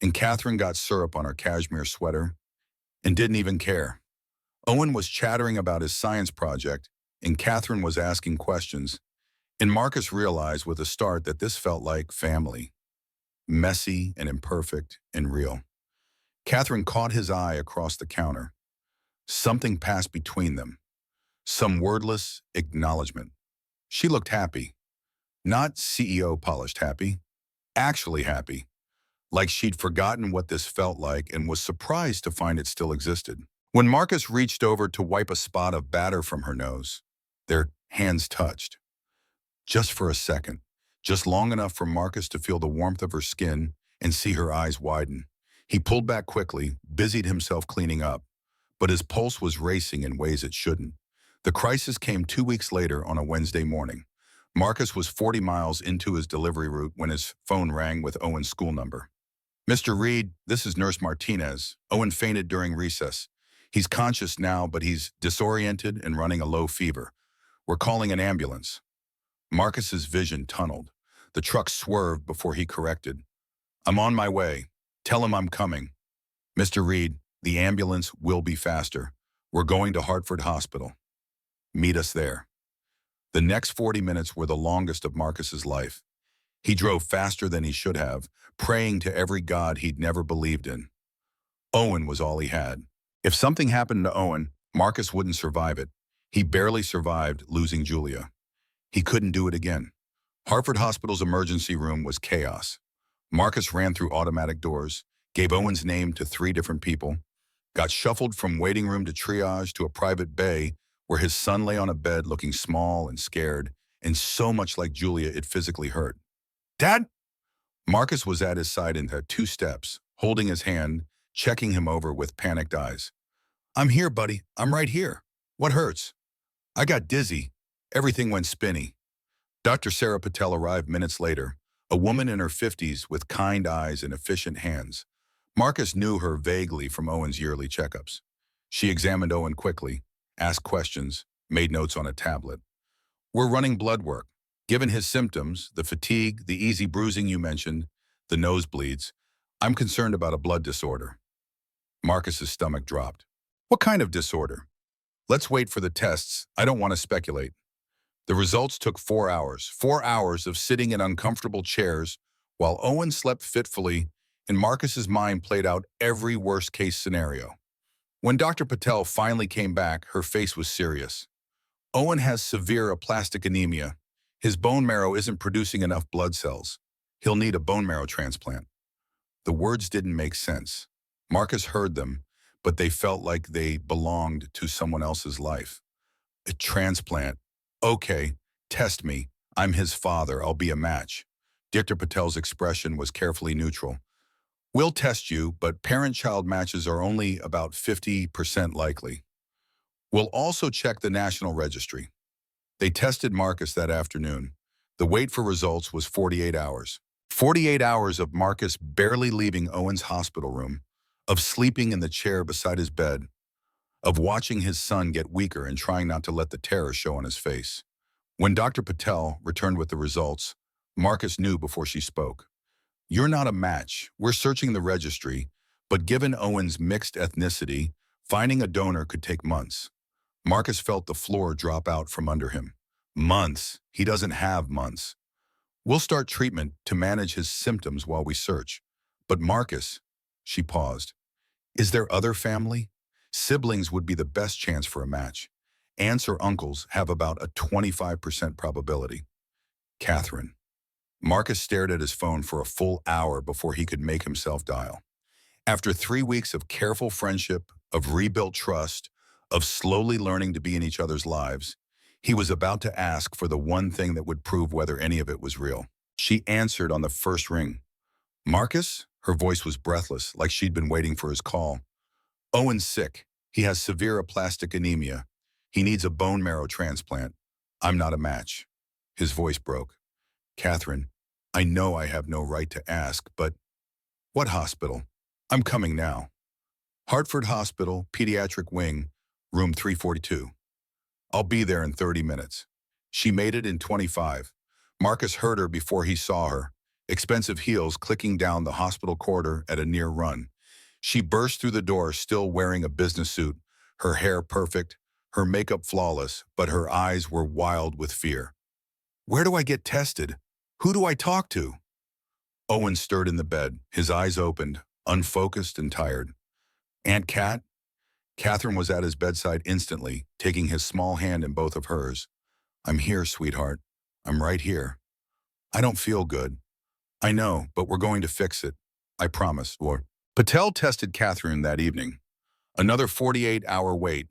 and Catherine got syrup on her cashmere sweater and didn't even care. Owen was chattering about his science project, and Catherine was asking questions, and Marcus realized with a start that this felt like family. Messy and imperfect and real. Catherine caught his eye across the counter. Something passed between them. Some wordless acknowledgement. She looked happy. Not CEO polished happy. Actually happy. Like she'd forgotten what this felt like and was surprised to find it still existed. When Marcus reached over to wipe a spot of batter from her nose, their hands touched. Just for a second. Just long enough for Marcus to feel the warmth of her skin and see her eyes widen. He pulled back quickly, busied himself cleaning up, but his pulse was racing in ways it shouldn't. The crisis came 2 weeks later on a Wednesday morning. Marcus was 40 miles into his delivery route when his phone rang with Owen's school number. Mr. Reed, this is Nurse Martinez. Owen fainted during recess. He's conscious now, but he's disoriented and running a low fever. We're calling an ambulance. Marcus's vision tunneled. The truck swerved before he corrected. I'm on my way. Tell him I'm coming. Mr. Reed, the ambulance will be faster. We're going to Hartford Hospital. Meet us there. The next 40 minutes were the longest of Marcus's life. He drove faster than he should have, praying to every god he'd never believed in. Owen was all he had. If something happened to Owen, Marcus wouldn't survive it. He barely survived losing Julia. He couldn't do it again. Hartford Hospital's emergency room was chaos. Marcus ran through automatic doors, gave Owen's name to 3 different people, got shuffled from waiting room to triage to a private bay where his son lay on a bed looking small and scared, and so much like Julia it physically hurt. Dad? Marcus was at his side in 2 steps, holding his hand, checking him over with panicked eyes. I'm here, buddy. I'm right here. What hurts? I got dizzy. Everything went spinny. Dr. Sarah Patel arrived minutes later, a woman in her 50s with kind eyes and efficient hands. Marcus knew her vaguely from Owen's yearly checkups. She examined Owen quickly, asked questions, made notes on a tablet. We're running blood work. Given his symptoms, the fatigue, the easy bruising you mentioned, the nosebleeds, I'm concerned about a blood disorder. Marcus's stomach dropped. What kind of disorder? Let's wait for the tests. I don't want to speculate. The results took 4 hours. 4 hours of sitting in uncomfortable chairs while Owen slept fitfully and Marcus's mind played out every worst-case scenario. When Dr. Patel finally came back, her face was serious. Owen has severe aplastic anemia. His bone marrow isn't producing enough blood cells. He'll need a bone marrow transplant. The words didn't make sense. Marcus heard them, but they felt like they belonged to someone else's life. A transplant. Okay, test me. I'm his father. I'll be a match. Dr. Patel's expression was carefully neutral. We'll test you, but parent-child matches are only about 50% likely. We'll also check the National Registry. They tested Marcus that afternoon. The wait for results was 48 hours. 48 hours of Marcus barely leaving Owen's hospital room, of sleeping in the chair beside his bed, of watching his son get weaker and trying not to let the terror show on his face. When Dr. Patel returned with the results, Marcus knew before she spoke. You're not a match. We're searching the registry, but given Owen's mixed ethnicity, finding a donor could take months. Marcus felt the floor drop out from under him. Months. He doesn't have months. We'll start treatment to manage his symptoms while we search. But Marcus, she paused. Is there other family? Siblings would be the best chance for a match. Aunts or uncles have about a 25% probability. Catherine. Marcus stared at his phone for a full hour before he could make himself dial. After 3 weeks of careful friendship, of rebuilt trust, of slowly learning to be in each other's lives, he was about to ask for the one thing that would prove whether any of it was real. She answered on the first ring. Marcus? Her voice was breathless, like she'd been waiting for his call. Owen's sick. He has severe aplastic anemia. He needs a bone marrow transplant. I'm not a match. His voice broke. Catherine, I know I have no right to ask, but what hospital? I'm coming now. Hartford Hospital, Pediatric Wing, room 342. I'll be there in 30 minutes. She made it in 25. Marcus heard her before he saw her, expensive heels clicking down the hospital corridor at a near run. She burst through the door still wearing a business suit, her hair perfect, her makeup flawless, but her eyes were wild with fear. Where do I get tested? Who do I talk to? Owen stirred in the bed, his eyes opened, unfocused and tired. Aunt Cat? Catherine was at his bedside instantly, taking his small hand in both of hers. I'm here, sweetheart. I'm right here. I don't feel good. I know, but we're going to fix it. I promise. Patel tested Catherine that evening. Another 48-hour wait.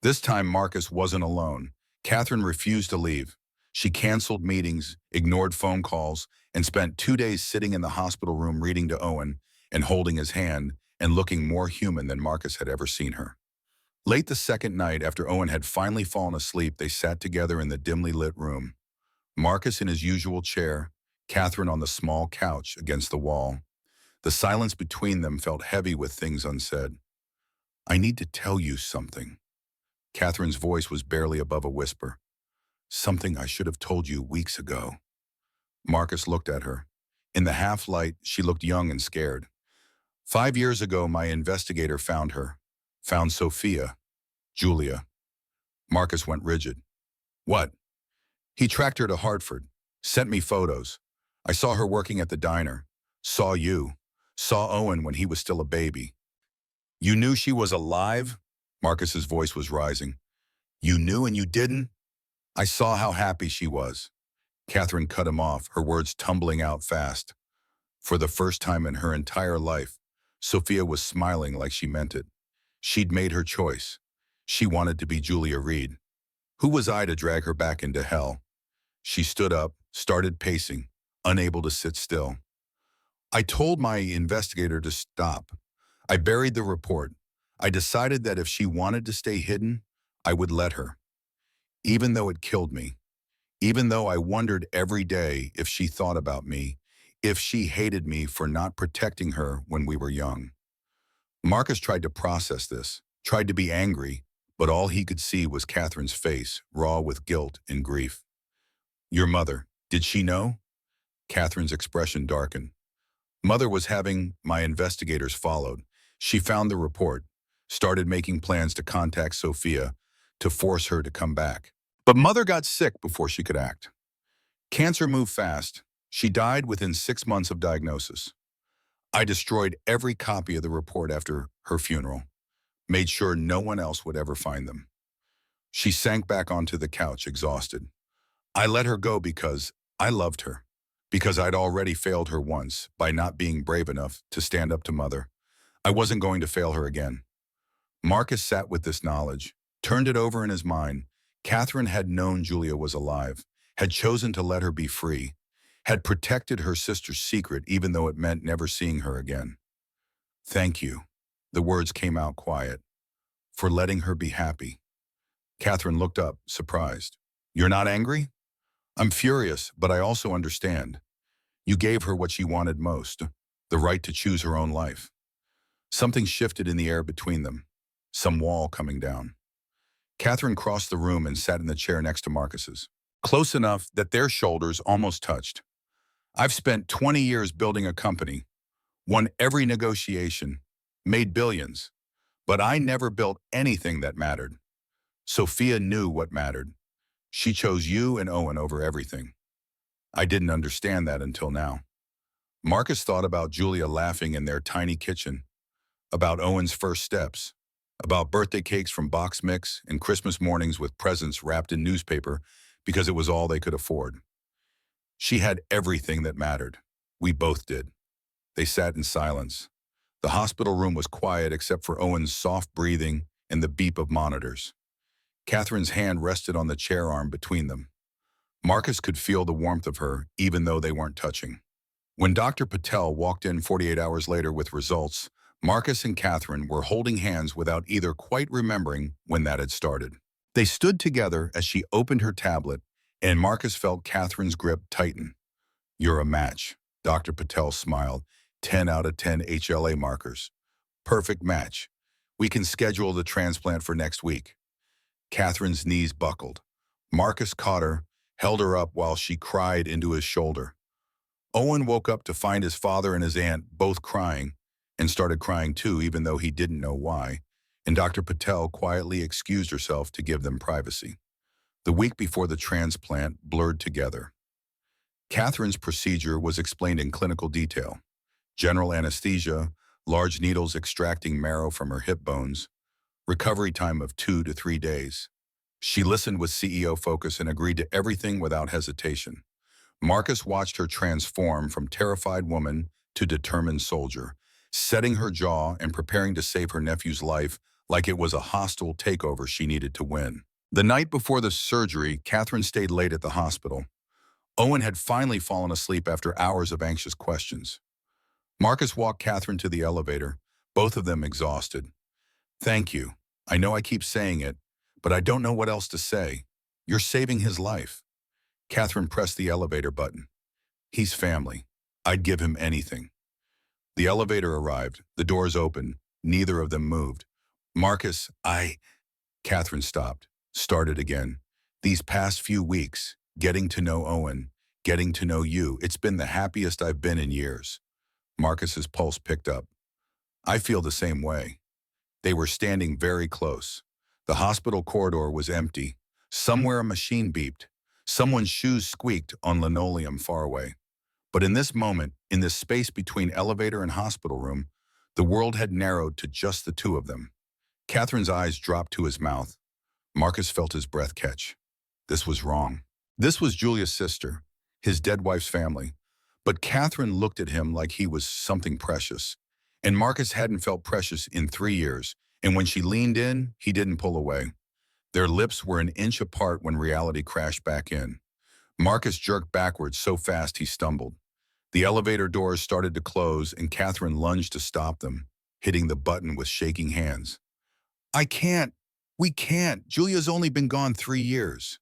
This time Marcus wasn't alone. Catherine refused to leave. She canceled meetings, ignored phone calls, and spent 2 days sitting in the hospital room reading to Owen and holding his hand and looking more human than Marcus had ever seen her. Late the second night, after Owen had finally fallen asleep, they sat together in the dimly lit room. Marcus in his usual chair, Catherine on the small couch against the wall. The silence between them felt heavy with things unsaid. I need to tell you something. Catherine's voice was barely above a whisper. Something I should have told you weeks ago. Marcus looked at her. In the half-light, she looked young and scared. 5 years ago, my investigator found her. Found Sophia. Julia. Marcus went rigid. What? He tracked her to Hartford. Sent me photos. I saw her working at the diner. Saw you. Saw Owen when he was still a baby. You knew she was alive? Marcus's voice was rising. You knew and you didn't? I saw how happy she was. Catherine cut him off, her words tumbling out fast. For the first time in her entire life, Sophia was smiling like she meant it. She'd made her choice. She wanted to be Julia Reed. Who was I to drag her back into hell? She stood up, started pacing, unable to sit still. I told my investigator to stop. I buried the report. I decided that if she wanted to stay hidden, I would let her. even though it killed me, even though I wondered every day if she thought about me, if she hated me for not protecting her when we were young. Marcus tried to process this, tried to be angry, but all he could see was Catherine's face, raw with guilt and grief. Your mother, did she know? Catherine's expression darkened. Mother was having my investigators followed. She found the report, started making plans to contact Sophia to force her to come back. But mother got sick before she could act. Cancer moved fast. She died within 6 months of diagnosis. I destroyed every copy of the report after her funeral, made sure no one else would ever find them. She sank back onto the couch, exhausted. I let her go because I loved her, because I'd already failed her once by not being brave enough to stand up to mother. I wasn't going to fail her again. Marcus sat with this knowledge, turned it over in his mind. Catherine had known Julia was alive, had chosen to let her be free, had protected her sister's secret even though it meant never seeing her again. Thank you, the words came out quiet, for letting her be happy. Catherine looked up, surprised. You're not angry? I'm furious, but I also understand. You gave her what she wanted most, the right to choose her own life. Something shifted in the air between them, some wall coming down. Catherine crossed the room and sat in the chair next to Marcus's, close enough that their shoulders almost touched. I've spent 20 years building a company, won every negotiation, made billions, but I never built anything that mattered. Sophia knew what mattered. She chose you and Owen over everything. I didn't understand that until now. Marcus thought about Julia laughing in their tiny kitchen, about Owen's first steps, about birthday cakes from Box Mix and Christmas mornings with presents wrapped in newspaper because it was all they could afford. She had everything that mattered. We both did. They sat in silence. The hospital room was quiet except for Owen's soft breathing and the beep of monitors. Catherine's hand rested on the chair arm between them. Marcus could feel the warmth of her, even though they weren't touching. When Dr. Patel walked in 48 hours later with results, Marcus and Catherine were holding hands without either quite remembering when that had started. They stood together as she opened her tablet, and Marcus felt Catherine's grip tighten. You're a match, Dr. Patel smiled. 10 out of 10 HLA markers. Perfect match. We can schedule the transplant for next week. Catherine's knees buckled. Marcus caught her, held her up while she cried into his shoulder. Owen woke up to find his father and his aunt both crying, and started crying too, even though he didn't know why, and Dr. Patel quietly excused herself to give them privacy. The week before the transplant blurred together. Catherine's procedure was explained in clinical detail. General anesthesia, large needles extracting marrow from her hip bones, recovery time of 2 to 3 days. She listened with CEO focus and agreed to everything without hesitation. Marcus watched her transform from terrified woman to determined soldier, setting her jaw and preparing to save her nephew's life like it was a hostile takeover she needed to win. The night before the surgery, Catherine stayed late at the hospital. Owen had finally fallen asleep after hours of anxious questions. Marcus walked Catherine to the elevator, both of them exhausted. Thank you. I know I keep saying it, but I don't know what else to say. You're saving his life. Catherine pressed the elevator button. He's family. I'd give him anything. The elevator arrived. The doors opened. Neither of them moved. Marcus, Catherine stopped, started again. These past few weeks, getting to know Owen, getting to know you, it's been the happiest I've been in years. Marcus's pulse picked up. I feel the same way. They were standing very close. The hospital corridor was empty. Somewhere a machine beeped. Someone's shoes squeaked on linoleum far away. But in this moment, in this space between elevator and hospital room, the world had narrowed to just the two of them. Catherine's eyes dropped to his mouth. Marcus felt his breath catch. This was wrong. This was Julia's sister, his dead wife's family. But Catherine looked at him like he was something precious. And Marcus hadn't felt precious in 3 years. And when she leaned in, he didn't pull away. Their lips were an inch apart when reality crashed back in. Marcus jerked backwards so fast he stumbled. The elevator doors started to close and Catherine lunged to stop them, hitting the button with shaking hands. I can't. We can't. Julia's only been gone 3 years.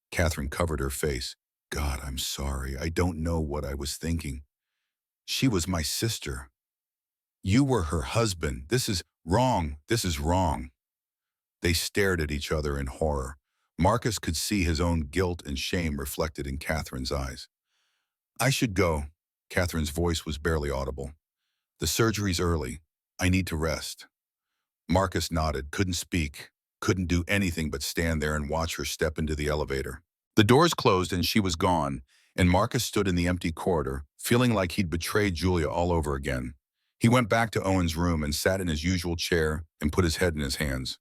Catherine covered her face. God, I'm sorry. I don't know what I was thinking. She was my sister. You were her husband. This is wrong. This is wrong. They stared at each other in horror. Marcus could see his own guilt and shame reflected in Catherine's eyes. I should go. Catherine's voice was barely audible. The surgery's early. I need to rest. Marcus nodded, couldn't speak, couldn't do anything but stand there and watch her step into the elevator. The doors closed and she was gone, and Marcus stood in the empty corridor, feeling like he'd betrayed Julia all over again. He went back to Owen's room and sat in his usual chair and put his head in his hands.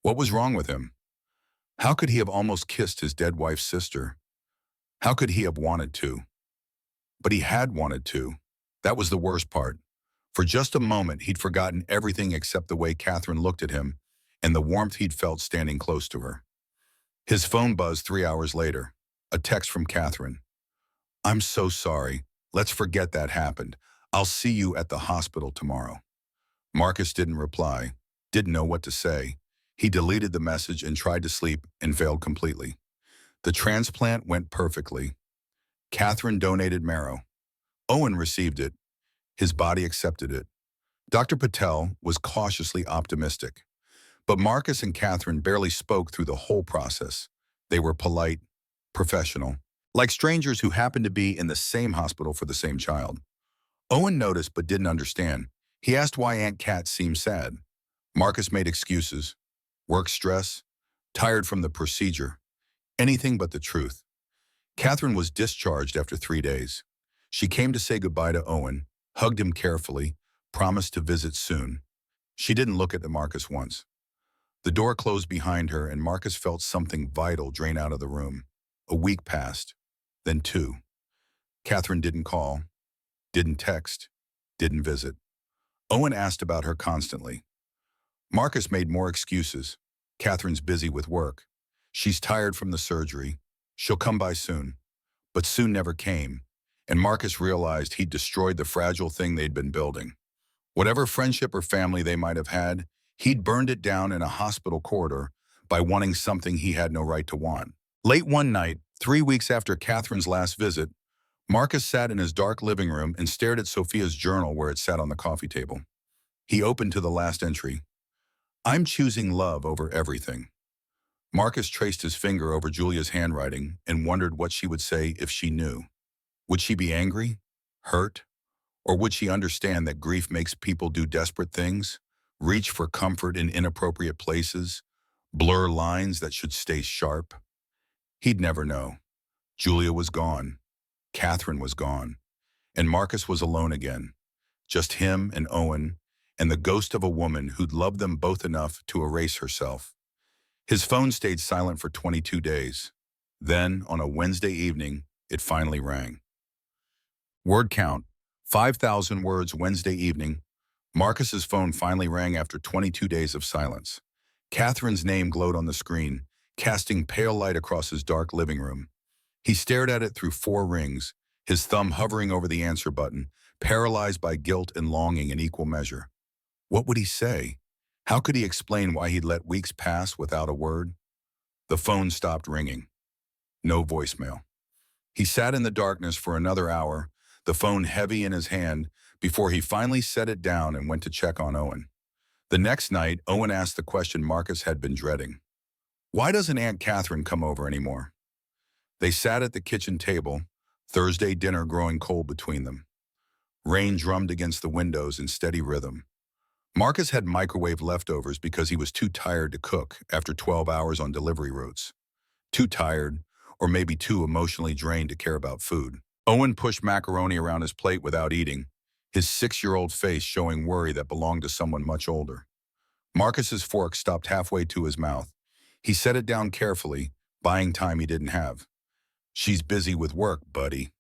What was wrong with him? How could he have almost kissed his dead wife's sister? How could he have wanted to? But he had wanted to. That was the worst part. For just a moment, he'd forgotten everything except the way Catherine looked at him and the warmth he'd felt standing close to her. His phone buzzed 3 hours later. A text from Catherine. I'm so sorry. Let's forget that happened. I'll see you at the hospital tomorrow. Marcus didn't reply, didn't know what to say. He deleted the message and tried to sleep and failed completely. The transplant went perfectly. Catherine donated marrow. Owen received it. His body accepted it. Dr. Patel was cautiously optimistic. But Marcus and Catherine barely spoke through the whole process. They were polite, professional, like strangers who happened to be in the same hospital for the same child. Owen noticed but didn't understand. He asked why Aunt Cat seemed sad. Marcus made excuses. Work stress, tired from the procedure, anything but the truth. Catherine was discharged after 3 days. She came to say goodbye to Owen, hugged him carefully, promised to visit soon. She didn't look at Marcus once. The door closed behind her and Marcus felt something vital drain out of the room. A week passed, then 2. Catherine didn't call, didn't text, didn't visit. Owen asked about her constantly. Marcus made more excuses. Catherine's busy with work. She's tired from the surgery. She'll come by soon. But soon never came, and Marcus realized he'd destroyed the fragile thing they'd been building. Whatever friendship or family they might have had, he'd burned it down in a hospital corridor by wanting something he had no right to want. Late one night, 3 weeks after Catherine's last visit, Marcus sat in his dark living room and stared at Sophia's journal where it sat on the coffee table. He opened to the last entry. I'm choosing love over everything. Marcus traced his finger over Julia's handwriting and wondered what she would say if she knew. Would she be angry? Hurt? Or would she understand that grief makes people do desperate things? Reach for comfort in inappropriate places? Blur lines that should stay sharp? He'd never know. Julia was gone. Catherine was gone. And Marcus was alone again. Just him and Owen, and the ghost of a woman who'd loved them both enough to erase herself. His phone stayed silent for 22 days. Then, on a Wednesday evening, it finally rang. Word count, 5,000 words Wednesday evening. Marcus's phone finally rang after 22 days of silence. Catherine's name glowed on the screen, casting pale light across his dark living room. He stared at it through 4 rings, his thumb hovering over the answer button, paralyzed by guilt and longing in equal measure. What would he say? How could he explain why he'd let weeks pass without a word? The phone stopped ringing. No voicemail. He sat in the darkness for another hour, the phone heavy in his hand, before he finally set it down and went to check on Owen. The next night, Owen asked the question Marcus had been dreading. Why doesn't Aunt Catherine come over anymore? They sat at the kitchen table, Thursday dinner growing cold between them. Rain drummed against the windows in steady rhythm. Marcus had microwave leftovers because he was too tired to cook after 12 hours on delivery routes. Too tired, or maybe too emotionally drained to care about food. Owen pushed macaroni around his plate without eating, his 6-year-old face showing worry that belonged to someone much older. Marcus's fork stopped halfway to his mouth. He set it down carefully, buying time he didn't have. She's busy with work, buddy.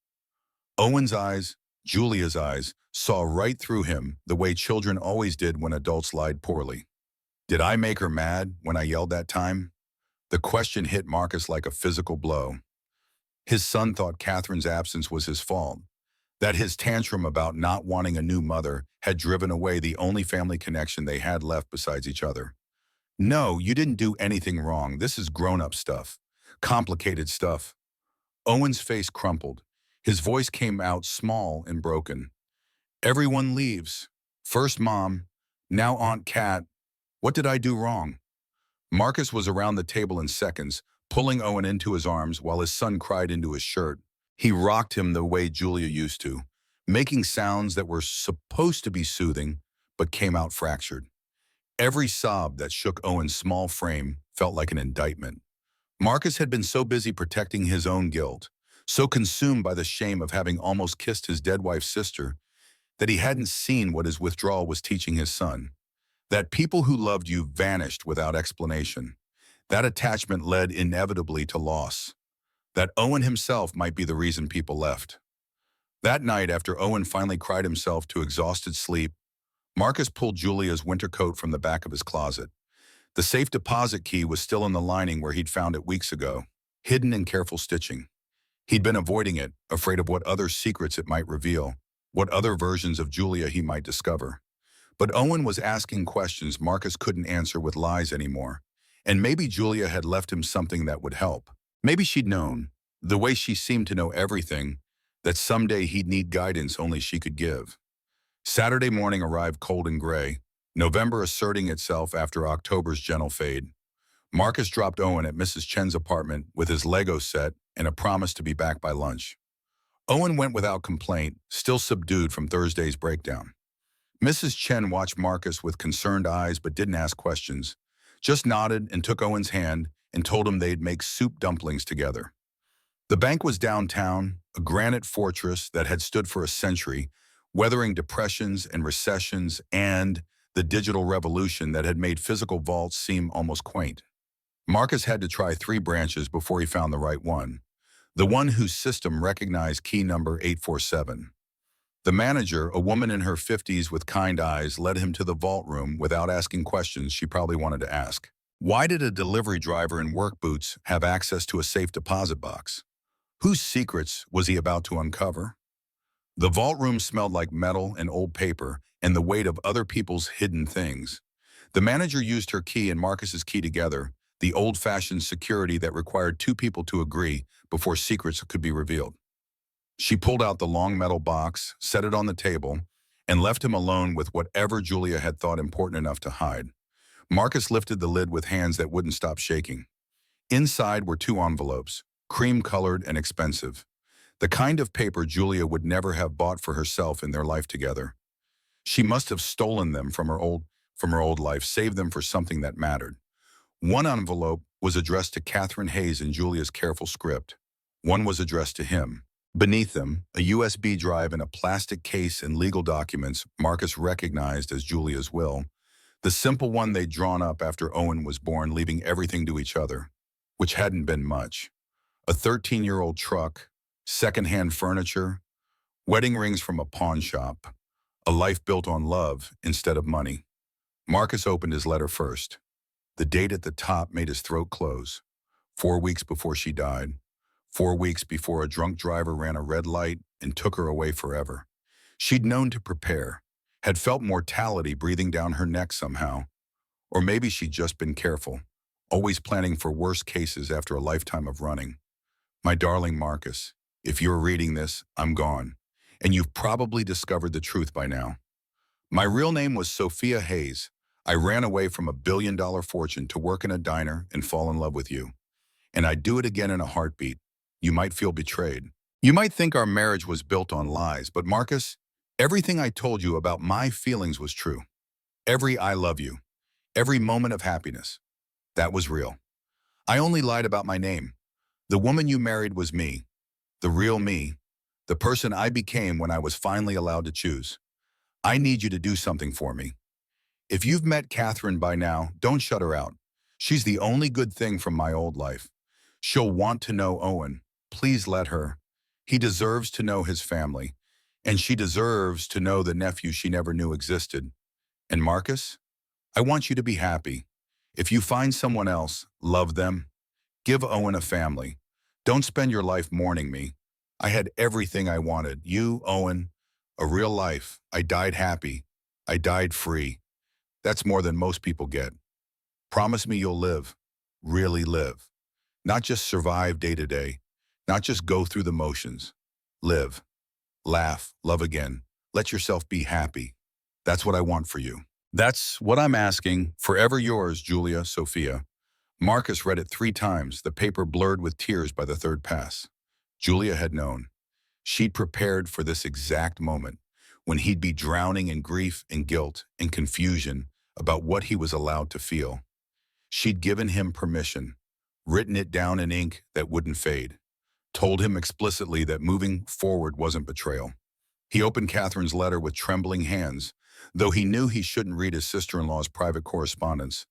Owen's eyes, Julia's eyes, saw right through him the way children always did when adults lied poorly. Did I make her mad when I yelled that time? The question hit Marcus like a physical blow. His son thought Catherine's absence was his fault, that his tantrum about not wanting a new mother had driven away the only family connection they had left besides each other. No, you didn't do anything wrong. This is grown-up stuff. Complicated stuff. Owen's face crumpled. His voice came out small and broken. Everyone leaves. First Mom, now Aunt Kat. What did I do wrong? Marcus was around the table in seconds, pulling Owen into his arms while his son cried into his shirt. He rocked him the way Julia used to, making sounds that were supposed to be soothing, but came out fractured. Every sob that shook Owen's small frame felt like an indictment. Marcus had been so busy protecting his own guilt, so consumed by the shame of having almost kissed his dead wife's sister, that he hadn't seen what his withdrawal was teaching his son. That people who loved you vanished without explanation. That attachment led inevitably to loss. That Owen himself might be the reason people left. That night, after Owen finally cried himself to exhausted sleep, Marcus pulled Julia's winter coat from the back of his closet. The safe deposit key was still in the lining where he'd found it weeks ago, hidden in careful stitching. He'd been avoiding it, afraid of what other secrets it might reveal, what other versions of Julia he might discover. But Owen was asking questions Marcus couldn't answer with lies anymore, and maybe Julia had left him something that would help. Maybe she'd known, the way she seemed to know everything, that someday he'd need guidance only she could give. Saturday morning arrived cold and gray, November asserting itself after October's gentle fade. Marcus dropped Owen at Mrs. Chen's apartment with his Lego set and a promise to be back by lunch. Owen went without complaint, still subdued from Thursday's breakdown. Mrs. Chen watched Marcus with concerned eyes but didn't ask questions, just nodded and took Owen's hand and told him they'd make soup dumplings together. The bank was downtown, a granite fortress that had stood for a century, weathering depressions and recessions and the digital revolution that had made physical vaults seem almost quaint. Marcus had to try 3 branches before he found the right one, the one whose system recognized key number 847. The manager, a woman in her 50s with kind eyes, led him to the vault room without asking questions she probably wanted to ask. Why did a delivery driver in work boots have access to a safe deposit box? Whose secrets was he about to uncover? The vault room smelled like metal and old paper and the weight of other people's hidden things. The manager used her key and Marcus's key together, the old-fashioned security that required 2 people to agree before secrets could be revealed. She pulled out the long metal box, set it on the table, and left him alone with whatever Julia had thought important enough to hide. Marcus lifted the lid with hands that wouldn't stop shaking. Inside were 2 envelopes, cream-colored and expensive. The kind of paper Julia would never have bought for herself in their life together. She must have stolen them from her old life, saved them for something that mattered. One envelope was addressed to Catherine Hayes in Julia's careful script. One was addressed to him. Beneath them, a USB drive and a plastic case and legal documents Marcus recognized as Julia's will, the simple one they'd drawn up after Owen was born, leaving everything to each other, which hadn't been much. A 13-year-old truck, second-hand furniture, wedding rings from a pawn shop, a life built on love instead of money. Marcus opened his letter first. The date at the top made his throat close. 4 weeks before she died. 4 weeks before a drunk driver ran a red light and took her away forever. She'd known to prepare, had felt mortality breathing down her neck somehow. Or maybe she'd just been careful, always planning for worse cases after a lifetime of running. My darling Marcus, if you're reading this, I'm gone, and you've probably discovered the truth by now. My real name was Sophia Hayes. I ran away from a billion-dollar fortune to work in a diner and fall in love with you. And I'd do it again in a heartbeat. You might feel betrayed. You might think our marriage was built on lies, but Marcus, everything I told you about my feelings was true. Every I love you, every moment of happiness, that was real. I only lied about my name. The woman you married was me, the real me, the person I became when I was finally allowed to choose. I need you to do something for me. If you've met Catherine by now, don't shut her out. She's the only good thing from my old life. She'll want to know Owen. Please let her. He deserves to know his family, and she deserves to know the nephew she never knew existed. And Marcus, I want you to be happy. If you find someone else, love them. Give Owen a family. Don't spend your life mourning me. I had everything I wanted. You, Owen, a real life. I died happy. I died free. That's more than most people get. Promise me you'll live, really live. Not just survive day to day, not just go through the motions. Live, laugh, love again. Let yourself be happy. That's what I want for you. That's what I'm asking. Forever yours, Julia, Sophia. Marcus read it 3 times, the paper blurred with tears by the third pass. Julia had known. She'd prepared for this exact moment, when he'd be drowning in grief and guilt and confusion about what he was allowed to feel. She'd given him permission, written it down in ink that wouldn't fade, told him explicitly that moving forward wasn't betrayal. He opened Catherine's letter with trembling hands, though he knew he shouldn't read his sister-in-law's private correspondence.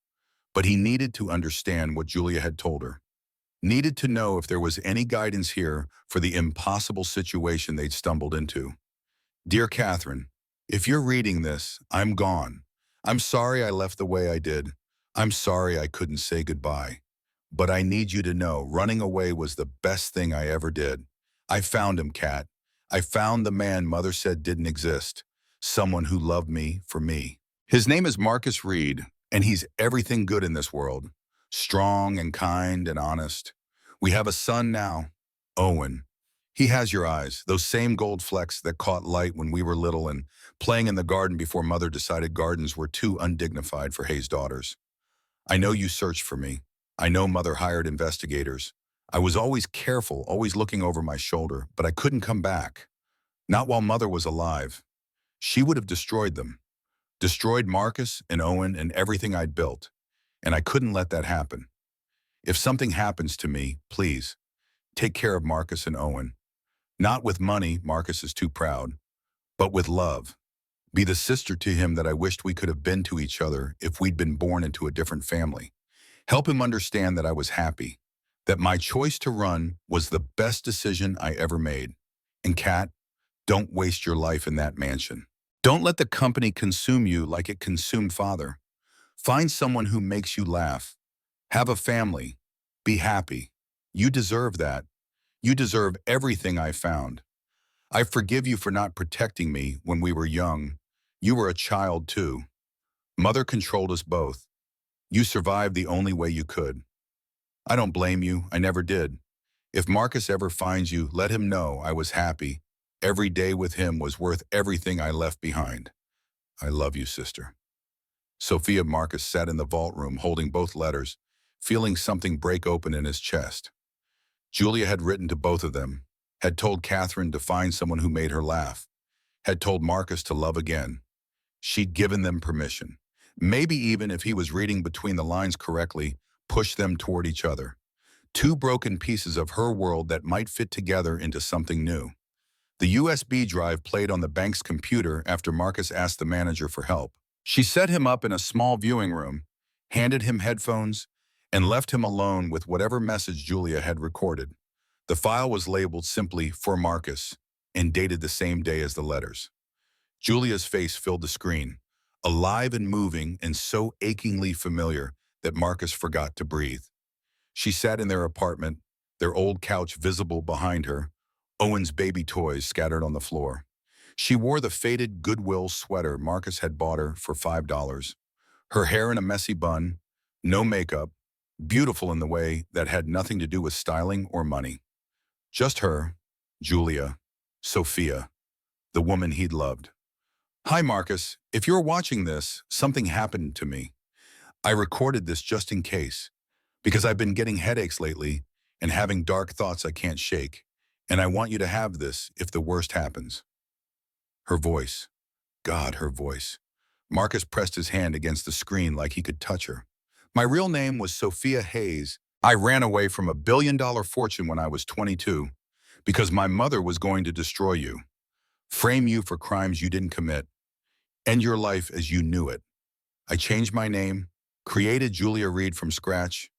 But he needed to understand what Julia had told her. Needed to know if there was any guidance here for the impossible situation they'd stumbled into. Dear Catherine, if you're reading this, I'm gone. I'm sorry I left the way I did. I'm sorry I couldn't say goodbye. But I need you to know running away was the best thing I ever did. I found him, Cat. I found the man Mother said didn't exist. Someone who loved me for me. His name is Marcus Reed, and he's everything good in this world. Strong and kind and honest. We have a son now, Owen. He has your eyes, those same gold flecks that caught light when we were little and playing in the garden before Mother decided gardens were too undignified for Hayes' daughters. I know you searched for me. I know Mother hired investigators. I was always careful, always looking over my shoulder, but I couldn't come back. Not while Mother was alive. She would have destroyed them. Destroyed Marcus and Owen and everything I'd built. And I couldn't let that happen. If something happens to me, please, take care of Marcus and Owen. Not with money, Marcus is too proud, but with love. Be the sister to him that I wished we could have been to each other if we'd been born into a different family. Help him understand that I was happy, that my choice to run was the best decision I ever made. And Kat, don't waste your life in that mansion. Don't let the company consume you like it consumed Father. Find someone who makes you laugh. Have a family. Be happy. You deserve that. You deserve everything I found. I forgive you for not protecting me when we were young. You were a child too. Mother controlled us both. You survived the only way you could. I don't blame you. I never did. If Marcus ever finds you, let him know I was happy. Every day with him was worth everything I left behind. I love you, sister. Sophia Marcus sat in the vault room holding both letters, feeling something break open in his chest. Julia had written to both of them, had told Catherine to find someone who made her laugh, had told Marcus to love again. She'd given them permission. Maybe even if he was reading between the lines correctly, push them toward each other. 2 broken pieces of her world that might fit together into something new. The USB drive played on the bank's computer after Marcus asked the manager for help. She set him up in a small viewing room, handed him headphones, and left him alone with whatever message Julia had recorded. The file was labeled simply "For Marcus" and dated the same day as the letters. Julia's face filled the screen, alive and moving and so achingly familiar that Marcus forgot to breathe. She sat in their apartment, their old couch visible behind her, Owen's baby toys scattered on the floor. She wore the faded Goodwill sweater Marcus had bought her for $5. Her hair in a messy bun, no makeup, beautiful in the way that had nothing to do with styling or money. Just her, Julia, Sophia, the woman he'd loved. Hi, Marcus. If you're watching this, something happened to me. I recorded this just in case, because I've been getting headaches lately and having dark thoughts I can't shake, and I want you to have this if the worst happens. Her voice. God, her voice. Marcus pressed his hand against the screen like he could touch her. My real name was Sophia Hayes. I ran away from a billion-dollar fortune when I was 22 because my mother was going to destroy you, frame you for crimes you didn't commit, end your life as you knew it. I changed my name, created Julia Reed from scratch,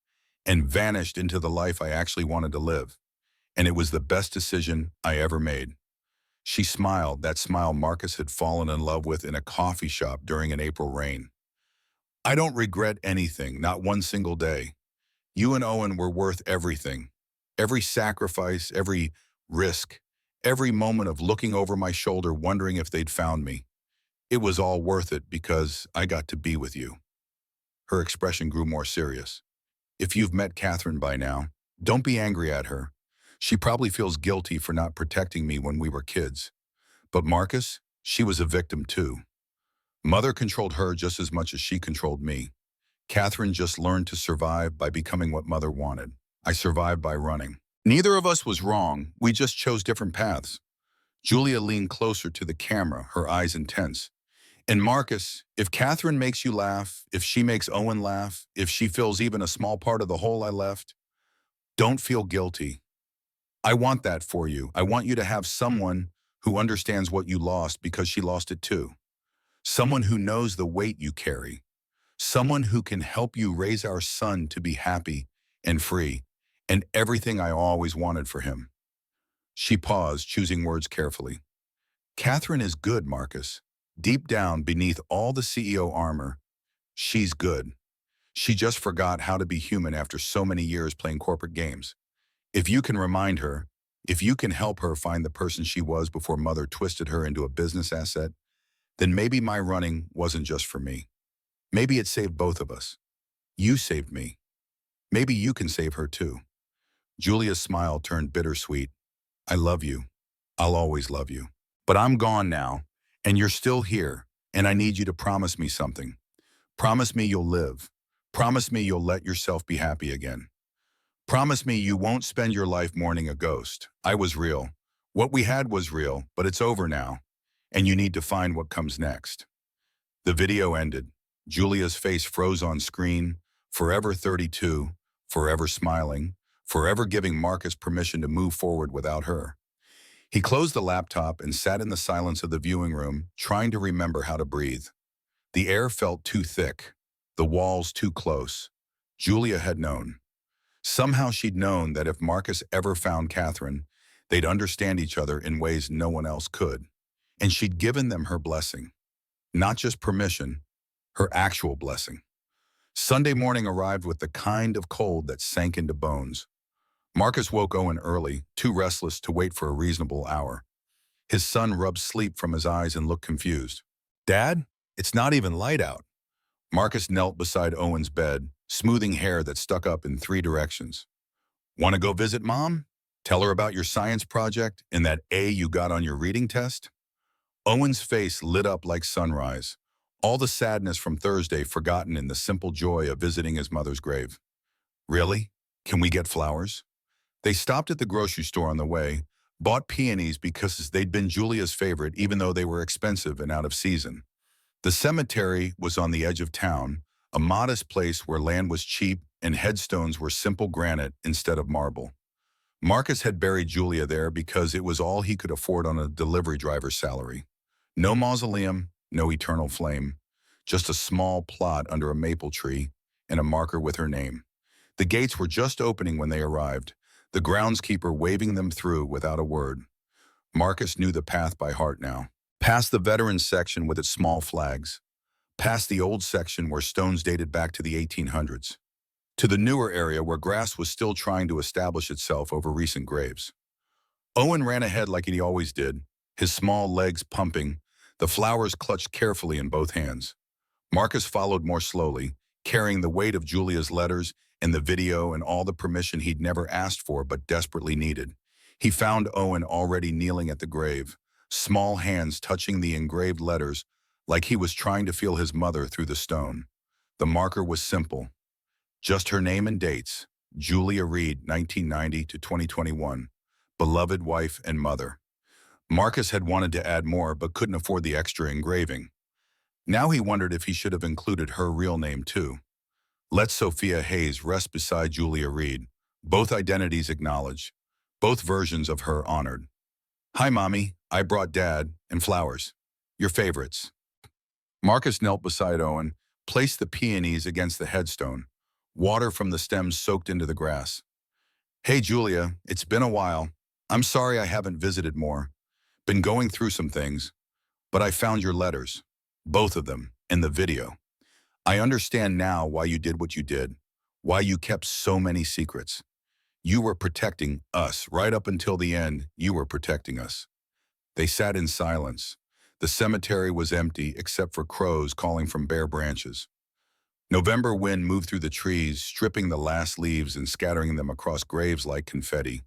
and vanished into the life I actually wanted to live. And it was the best decision I ever made. She smiled, that smile Marcus had fallen in love with in a coffee shop during an April rain. I don't regret anything, not one single day. You and Owen were worth everything. Every sacrifice, every risk, every moment of looking over my shoulder wondering if they'd found me. It was all worth it because I got to be with you. Her expression grew more serious. If you've met Catherine by now, don't be angry at her. She probably feels guilty for not protecting me when we were kids. But Marcus, she was a victim too. Mother controlled her just as much as she controlled me. Catherine just learned to survive by becoming what mother wanted. I survived by running. Neither of us was wrong. We just chose different paths. Julia leaned closer to the camera, her eyes intense. And Marcus, if Catherine makes you laugh, if she makes Owen laugh, if she fills even a small part of the hole I left, don't feel guilty. I want that for you. I want you to have someone who understands what you lost because she lost it too. Someone who knows the weight you carry. Someone who can help you raise our son to be happy and free and everything I always wanted for him. She paused, choosing words carefully. Catherine is good, Marcus. Deep down, beneath all the CEO armor, she's good. She just forgot how to be human after so many years playing corporate games. If you can remind her, if you can help her find the person she was before mother twisted her into a business asset, then maybe my running wasn't just for me. Maybe it saved both of us. You saved me. Maybe you can save her too. Julia's smile turned bittersweet. I love you. I'll always love you. But I'm gone now, and you're still here, and I need you to promise me something. Promise me you'll live. Promise me you'll let yourself be happy again. Promise me you won't spend your life mourning a ghost. I was real. What we had was real, but it's over now, and you need to find what comes next. The video ended. Julia's face froze on screen, forever 32, forever smiling, forever giving Marcus permission to move forward without her. He closed the laptop and sat in the silence of the viewing room, trying to remember how to breathe. The air felt too thick, the walls too close. Julia had known. Somehow she'd known that if Marcus ever found Catherine, they'd understand each other in ways no one else could. And she'd given them her blessing. Not just permission, her actual blessing. Sunday morning arrived with the kind of cold that sank into bones. Marcus woke Owen early, too restless to wait for a reasonable hour. His son rubbed sleep from his eyes and looked confused. Dad, it's not even light out. Marcus knelt beside Owen's bed, smoothing hair that stuck up in 3 directions. Want to go visit Mom? Tell her about your science project and that A you got on your reading test? Owen's face lit up like sunrise, all the sadness from Thursday forgotten in the simple joy of visiting his mother's grave. Really? Can we get flowers? They stopped at the grocery store on the way, bought peonies because they'd been Julia's favorite even though they were expensive and out of season. The cemetery was on the edge of town, a modest place where land was cheap and headstones were simple granite instead of marble. Marcus had buried Julia there because it was all he could afford on a delivery driver's salary. No mausoleum, no eternal flame, just a small plot under a maple tree and a marker with her name. The gates were just opening when they arrived, the groundskeeper waving them through without a word. Marcus knew the path by heart now. Past the veterans section with its small flags, past the old section where stones dated back to the 1800s, to the newer area where grass was still trying to establish itself over recent graves. Owen ran ahead like he always did, his small legs pumping, the flowers clutched carefully in both hands. Marcus followed more slowly, carrying the weight of Julia's letters and the video and all the permission he'd never asked for but desperately needed. He found Owen already kneeling at the grave, small hands touching the engraved letters like he was trying to feel his mother through the stone. The marker was simple. Just her name and dates, Julia Reed, 1990 to 2021, beloved wife and mother. Marcus had wanted to add more but couldn't afford the extra engraving. Now he wondered if he should have included her real name too. Let Sophia Hayes rest beside Julia Reed, both identities acknowledged, both versions of her honored. Hi, Mommy. I brought Dad and flowers. Your favorites. Marcus knelt beside Owen, placed the peonies against the headstone. Water from the stems soaked into the grass. Hey, Julia, it's been a while. I'm sorry I haven't visited more. Been going through some things. But I found your letters. Both of them. And the video. I understand now why you did what you did. Why you kept so many secrets. You were protecting us. Right up until the end, you were protecting us. They sat in silence. The cemetery was empty except for crows calling from bare branches. November wind moved through the trees, stripping the last leaves and scattering them across graves like confetti.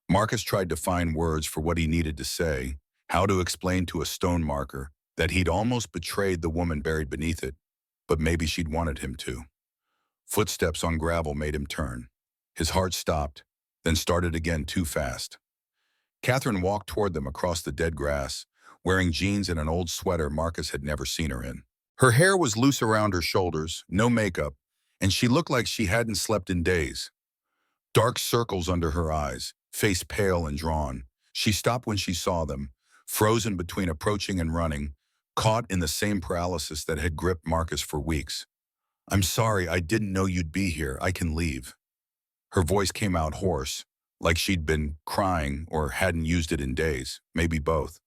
Marcus tried to find words for what he needed to say, how to explain to a stone marker that he'd almost betrayed the woman buried beneath it, but maybe she'd wanted him to. Footsteps on gravel made him turn. His heart stopped, then started again too fast. Catherine walked toward them across the dead grass, wearing jeans and an old sweater Marcus had never seen her in. Her hair was loose around her shoulders, no makeup, and she looked like she hadn't slept in days. Dark circles under her eyes, face pale and drawn. She stopped when she saw them, frozen between approaching and running, caught in the same paralysis that had gripped Marcus for weeks. "I'm sorry, I didn't know you'd be here. I can leave." Her voice came out hoarse, like she'd been crying or hadn't used it in days, maybe both.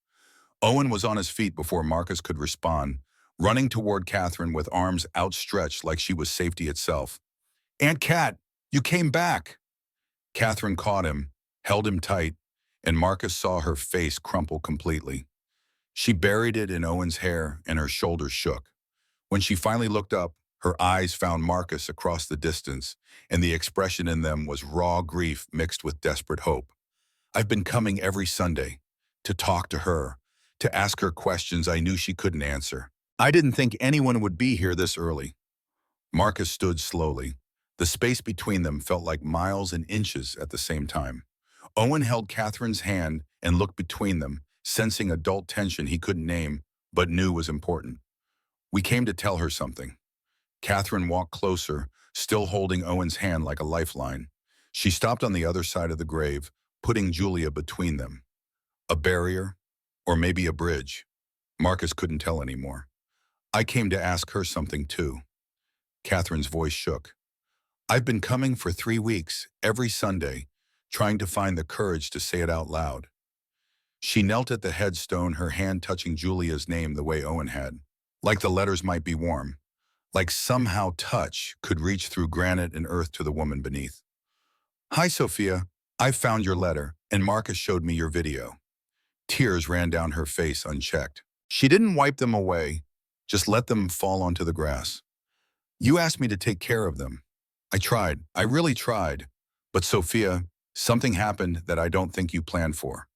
Owen was on his feet before Marcus could respond, running toward Catherine with arms outstretched like she was safety itself. "Aunt Cat, you came back!" Catherine caught him, held him tight, and Marcus saw her face crumple completely. She buried it in Owen's hair and her shoulders shook. When she finally looked up, her eyes found Marcus across the distance, and the expression in them was raw grief mixed with desperate hope. "I've been coming every Sunday to talk to her, to ask her questions I knew she couldn't answer. I didn't think anyone would be here this early." Marcus stood slowly. The space between them felt like miles and inches at the same time. Owen held Catherine's hand and looked between them, sensing adult tension he couldn't name, but knew was important. "We came to tell her something." Catherine walked closer, still holding Owen's hand like a lifeline. She stopped on the other side of the grave, putting Julia between them. A barrier, or maybe a bridge. Marcus couldn't tell anymore. "I came to ask her something too." Catherine's voice shook. "I've been coming for 3 weeks, every Sunday, trying to find the courage to say it out loud." She knelt at the headstone, her hand touching Julia's name the way Owen had. Like the letters might be warm. Like somehow touch could reach through granite and earth to the woman beneath. "Hi, Sophia. I found your letter, and Marcus showed me your video." Tears ran down her face unchecked. She didn't wipe them away, just let them fall onto the grass. "You asked me to take care of them. I tried. I really tried. But Sophia, something happened that I don't think you planned for.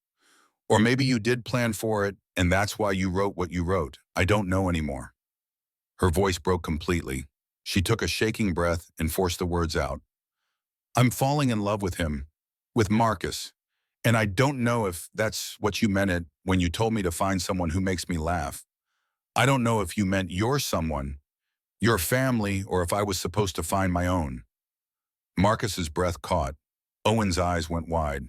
Or maybe you did plan for it, and that's why you wrote what you wrote. I don't know anymore." Her voice broke completely. She took a shaking breath and forced the words out. "I'm falling in love with him, with Marcus. And I don't know if that's what you meant it when you told me to find someone who makes me laugh. I don't know if you meant your someone, your family, or if I was supposed to find my own." Marcus's breath caught. Owen's eyes went wide.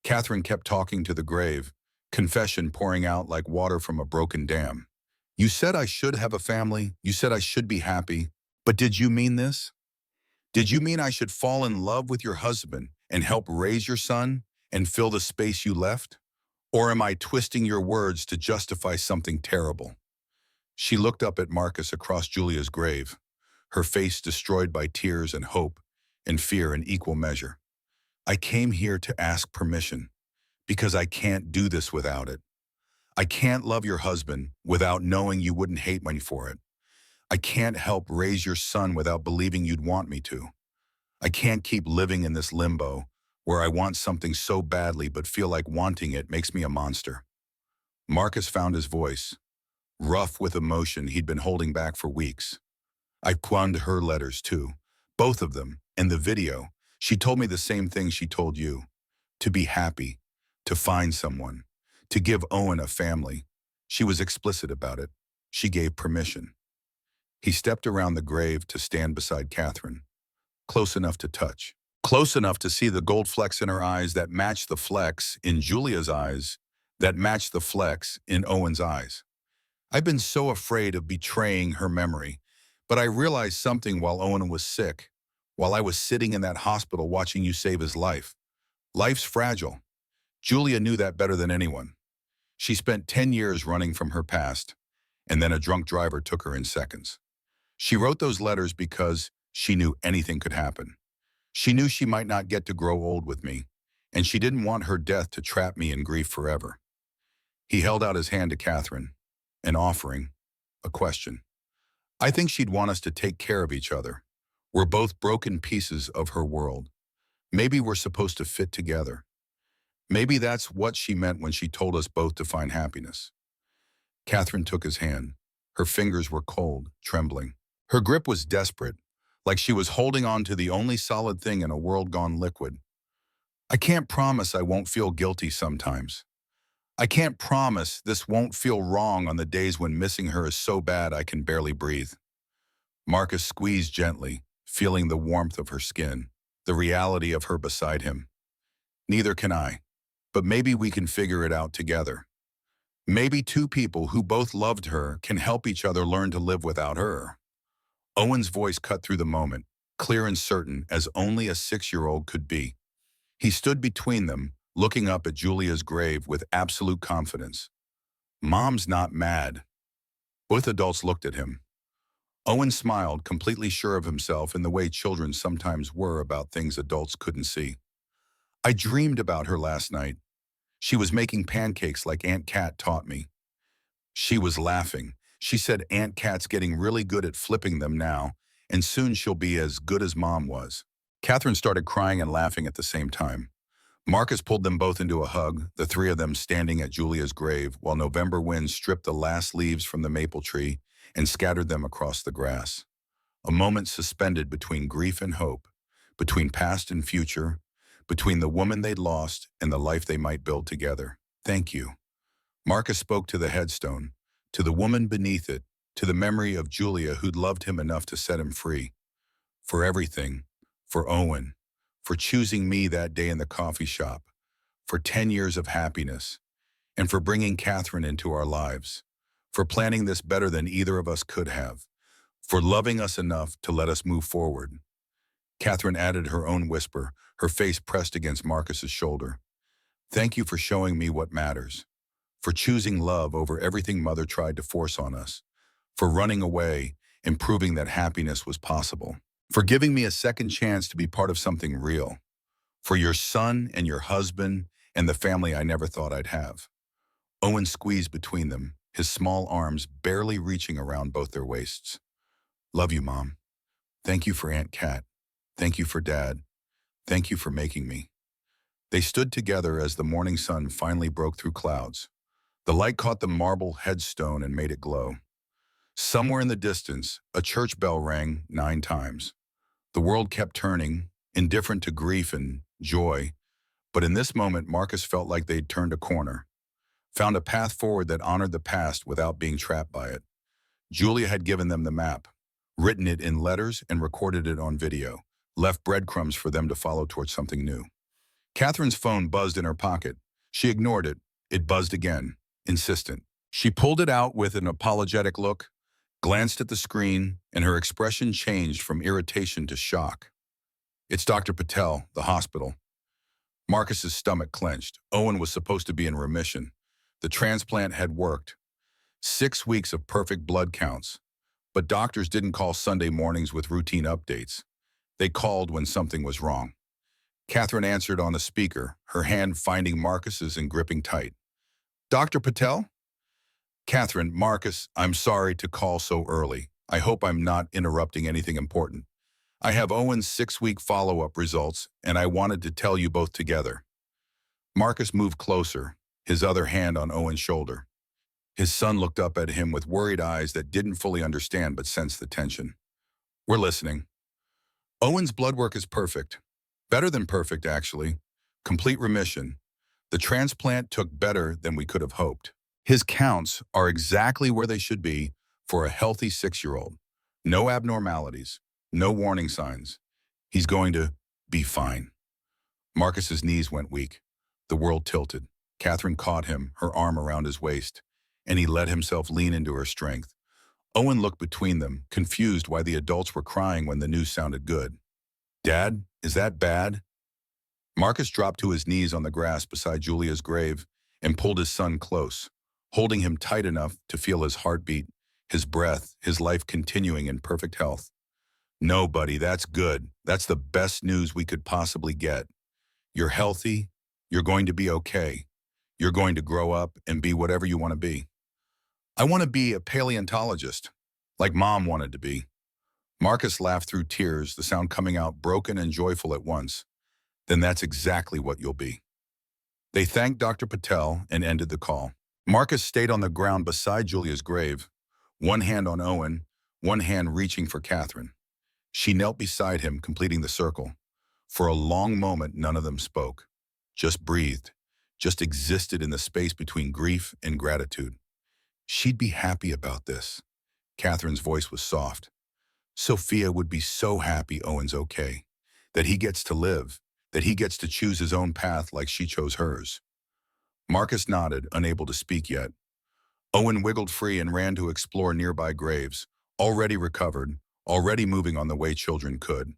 Catherine kept talking to the grave, confession pouring out like water from a broken dam. "You said I should have a family. You said I should be happy. But did you mean this? Did you mean I should fall in love with your husband and help raise your son and fill the space you left? Or am I twisting your words to justify something terrible?" She looked up at Marcus across Julia's grave, her face destroyed by tears and hope and fear in equal measure. "I came here to ask permission, because I can't do this without it. I can't love your husband without knowing you wouldn't hate me for it. I can't help raise your son without believing you'd want me to. I can't keep living in this limbo where I want something so badly but feel like wanting it makes me a monster." Marcus found his voice, rough with emotion he'd been holding back for weeks. "I found her letters too, both of them, and the video. She told me the same thing she told you. To be happy, to find someone, to give Owen a family. She was explicit about it. She gave permission." He stepped around the grave to stand beside Catherine, close enough to touch, close enough to see the gold flecks in her eyes that matched the flecks in Julia's eyes, that matched the flecks in Owen's eyes. "I've been so afraid of betraying her memory, but I realized something while Owen was sick, while I was sitting in that hospital watching you save his life. Life's fragile. Julia knew that better than anyone. She spent 10 years running from her past, and then a drunk driver took her in seconds. She wrote those letters because she knew anything could happen. She knew she might not get to grow old with me, and she didn't want her death to trap me in grief forever." He held out his hand to Catherine, an offering, a question. I think she'd want us to take care of each other. We're both broken pieces of her world. Maybe we're supposed to fit together. Maybe that's what she meant when she told us both to find happiness. Catherine took his hand. Her fingers were cold, trembling. Her grip was desperate, like she was holding on to the only solid thing in a world gone liquid. I can't promise I won't feel guilty sometimes. I can't promise this won't feel wrong on the days when missing her is so bad I can barely breathe. Marcus squeezed gently, feeling the warmth of her skin, the reality of her beside him. Neither can I, but maybe we can figure it out together. Maybe two people who both loved her can help each other learn to live without her. Owen's voice cut through the moment, clear and certain as only a 6-year-old could be. He stood between them, looking up at Julia's grave with absolute confidence. Mom's not mad. Both adults looked at him. Owen smiled, completely sure of himself in the way children sometimes were about things adults couldn't see. I dreamed about her last night. She was making pancakes like Aunt Cat taught me. She was laughing. She said Aunt Cat's getting really good at flipping them now, and soon she'll be as good as Mom was. Catherine started crying and laughing at the same time. Marcus pulled them both into a hug, the three of them standing at Julia's grave while November wind stripped the last leaves from the maple tree and scattered them across the grass. A moment suspended between grief and hope, between past and future, between the woman they'd lost and the life they might build together. Thank you. Marcus spoke to the headstone, to the woman beneath it, to the memory of Julia who'd loved him enough to set him free. For everything, for Owen, for choosing me that day in the coffee shop, for 10 years of happiness, and for bringing Catherine into our lives, for planning this better than either of us could have, for loving us enough to let us move forward. Catherine added her own whisper, her face pressed against Marcus's shoulder. Thank you for showing me what matters, for choosing love over everything Mother tried to force on us, for running away and proving that happiness was possible, for giving me a second chance to be part of something real, for your son and your husband and the family I never thought I'd have. Owen squeezed between them, his small arms barely reaching around both their waists. Love you, Mom. Thank you for Aunt Cat. Thank you for Dad. Thank you for making me. They stood together as the morning sun finally broke through clouds. The light caught the marble headstone and made it glow. Somewhere in the distance, a church bell rang 9 times. The world kept turning, indifferent to grief and joy, but in this moment Marcus felt like they'd turned a corner, found a path forward that honored the past without being trapped by it. Julia had given them the map, written it in letters and recorded it on video, left breadcrumbs for them to follow towards something new. Catherine's phone buzzed in her pocket. She ignored it. It buzzed again, insistent. She pulled it out with an apologetic look, glanced at the screen, and her expression changed from irritation to shock. It's Dr. Patel, the hospital. Marcus's stomach clenched. Owen was supposed to be in remission. The transplant had worked. 6 weeks of perfect blood counts. But doctors didn't call Sunday mornings with routine updates. They called when something was wrong. Catherine answered on a speaker, her hand finding Marcus's and gripping tight. Dr. Patel? Catherine, Marcus, I'm sorry to call so early. I hope I'm not interrupting anything important. I have Owen's 6-week follow-up results, and I wanted to tell you both together. Marcus moved closer, his other hand on Owen's shoulder. His son looked up at him with worried eyes that didn't fully understand but sensed the tension. We're listening. Owen's blood work is perfect. Better than perfect, actually. Complete remission. The transplant took better than we could have hoped. His counts are exactly where they should be for a healthy 6-year-old. No abnormalities, no warning signs. He's going to be fine. Marcus's knees went weak. The world tilted. Catherine caught him, her arm around his waist, and he let himself lean into her strength. Owen looked between them, confused why the adults were crying when the news sounded good. Dad, is that bad? Marcus dropped to his knees on the grass beside Julia's grave and pulled his son close, holding him tight enough to feel his heartbeat, his breath, his life continuing in perfect health. No, buddy, that's good. That's the best news we could possibly get. You're healthy. You're going to be okay. You're going to grow up and be whatever you want to be. I want to be a paleontologist. Like Mom wanted to be. Marcus laughed through tears, the sound coming out broken and joyful at once. Then that's exactly what you'll be. They thanked Dr. Patel and ended the call. Marcus stayed on the ground beside Julia's grave, one hand on Owen, one hand reaching for Catherine. She knelt beside him, completing the circle. For a long moment, none of them spoke. Just breathed, just existed in the space between grief and gratitude. She'd be happy about this. Catherine's voice was soft. Sophia would be so happy Owen's okay. That he gets to live, that he gets to choose his own path like she chose hers. Marcus nodded, unable to speak yet. Owen wiggled free and ran to explore nearby graves, already recovered, already moving on the way children could.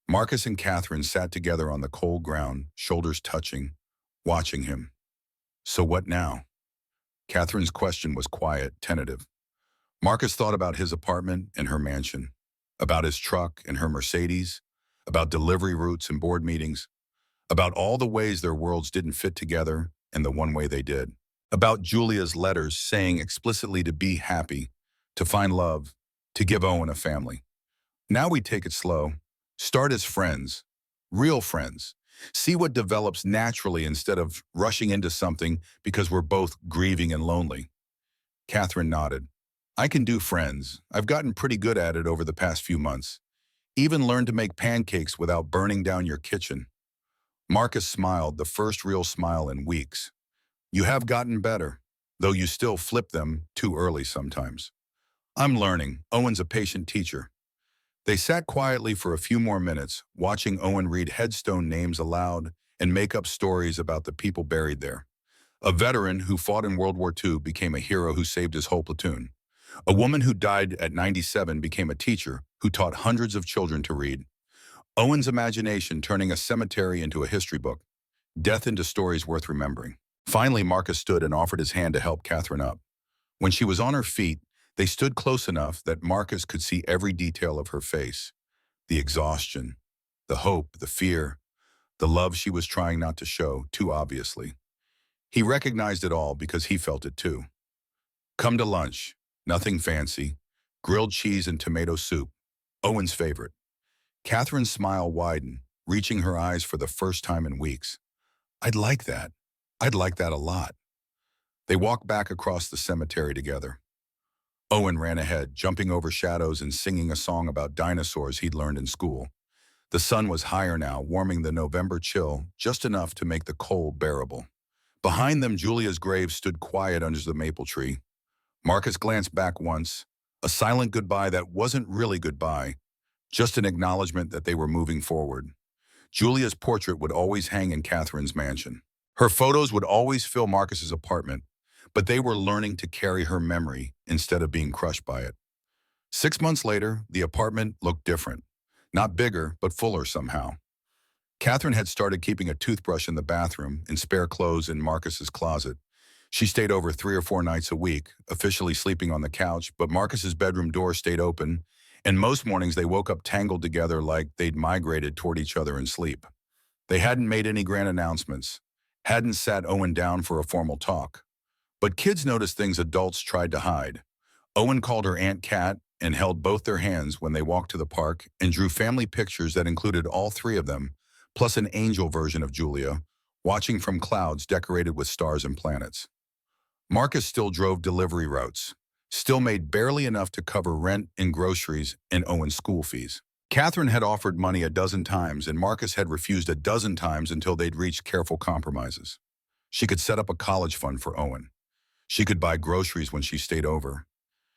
Marcus and Catherine sat together on the cold ground, shoulders touching, watching him. So what now? Catherine's question was quiet, tentative. Marcus thought about his apartment and her mansion, about his truck and her Mercedes, about delivery routes and board meetings, about all the ways their worlds didn't fit together and the one way they did, about Julia's letters saying explicitly to be happy, to find love, to give Owen a family. Now we take it slow. Start as friends, real friends. See what develops naturally instead of rushing into something because we're both grieving and lonely. Catherine nodded. I can do friends. I've gotten pretty good at it over the past few months. Even learned to make pancakes without burning down your kitchen. Marcus smiled, the first real smile in weeks. You have gotten better, though you still flip them too early sometimes. I'm learning. Owen's a patient teacher. They sat quietly for a few more minutes, watching Owen read headstone names aloud and make up stories about the people buried there. A veteran who fought in World War II became a hero who saved his whole platoon. A woman who died at 97 became a teacher who taught hundreds of children to read. Owen's imagination turning a cemetery into a history book, death into stories worth remembering. Finally, Marcus stood and offered his hand to help Catherine up. When she was on her feet, they stood close enough that Marcus could see every detail of her face. The exhaustion, the hope, the fear, the love she was trying not to show too obviously. He recognized it all because he felt it too. Come to lunch, nothing fancy, grilled cheese and tomato soup, Owen's favorite. Catherine's smile widened, reaching her eyes for the first time in weeks. I'd like that. I'd like that a lot. They walked back across the cemetery together. Owen ran ahead, jumping over shadows and singing a song about dinosaurs he'd learned in school. The sun was higher now, warming the November chill just enough to make the cold bearable. Behind them, Julia's grave stood quiet under the maple tree. Marcus glanced back once, a silent goodbye that wasn't really goodbye, just an acknowledgement that they were moving forward. Julia's portrait would always hang in Catherine's mansion. Her photos would always fill Marcus's apartment, but they were learning to carry her memory instead of being crushed by it. 6 months later, the apartment looked different. Not bigger, but fuller somehow. Catherine had started keeping a toothbrush in the bathroom and spare clothes in Marcus's closet. She stayed over 3 or 4 nights a week, officially sleeping on the couch, but Marcus's bedroom door stayed open, and most mornings they woke up tangled together like they'd migrated toward each other in sleep. They hadn't made any grand announcements, hadn't sat Owen down for a formal talk. But kids noticed things adults tried to hide. Owen called her Aunt Cat and held both their hands when they walked to the park and drew family pictures that included all 3 of them, plus an angel version of Julia, watching from clouds decorated with stars and planets. Marcus still drove delivery routes, still made barely enough to cover rent and groceries and Owen's school fees. Catherine had offered money a dozen times and Marcus had refused a dozen times until they'd reached careful compromises. She could set up a college fund for Owen. She could buy groceries when she stayed over.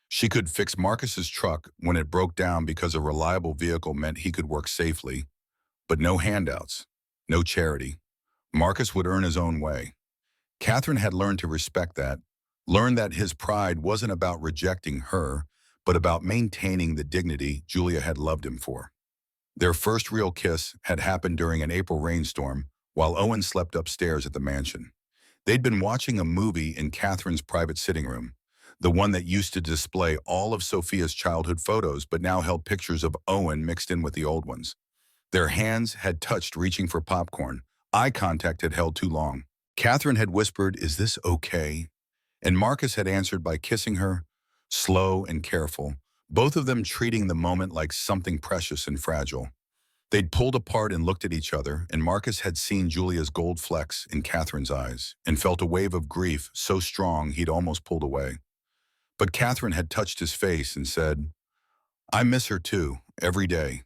She could fix Marcus's truck when it broke down because a reliable vehicle meant he could work safely. But no handouts, no charity. Marcus would earn his own way. Catherine had learned to respect that, learned that his pride wasn't about rejecting her, but about maintaining the dignity Julia had loved him for. Their first real kiss had happened during an April rainstorm while Owen slept upstairs at the mansion. They'd been watching a movie in Catherine's private sitting room, the one that used to display all of Sophia's childhood photos but now held pictures of Owen mixed in with the old ones. Their hands had touched reaching for popcorn. Eye contact had held too long. Catherine had whispered, "Is this okay?" And Marcus had answered by kissing her, slow and careful, both of them treating the moment like something precious and fragile. They'd pulled apart and looked at each other, and Marcus had seen Julia's gold flecks in Catherine's eyes and felt a wave of grief so strong he'd almost pulled away. But Catherine had touched his face and said, "I miss her too, every day,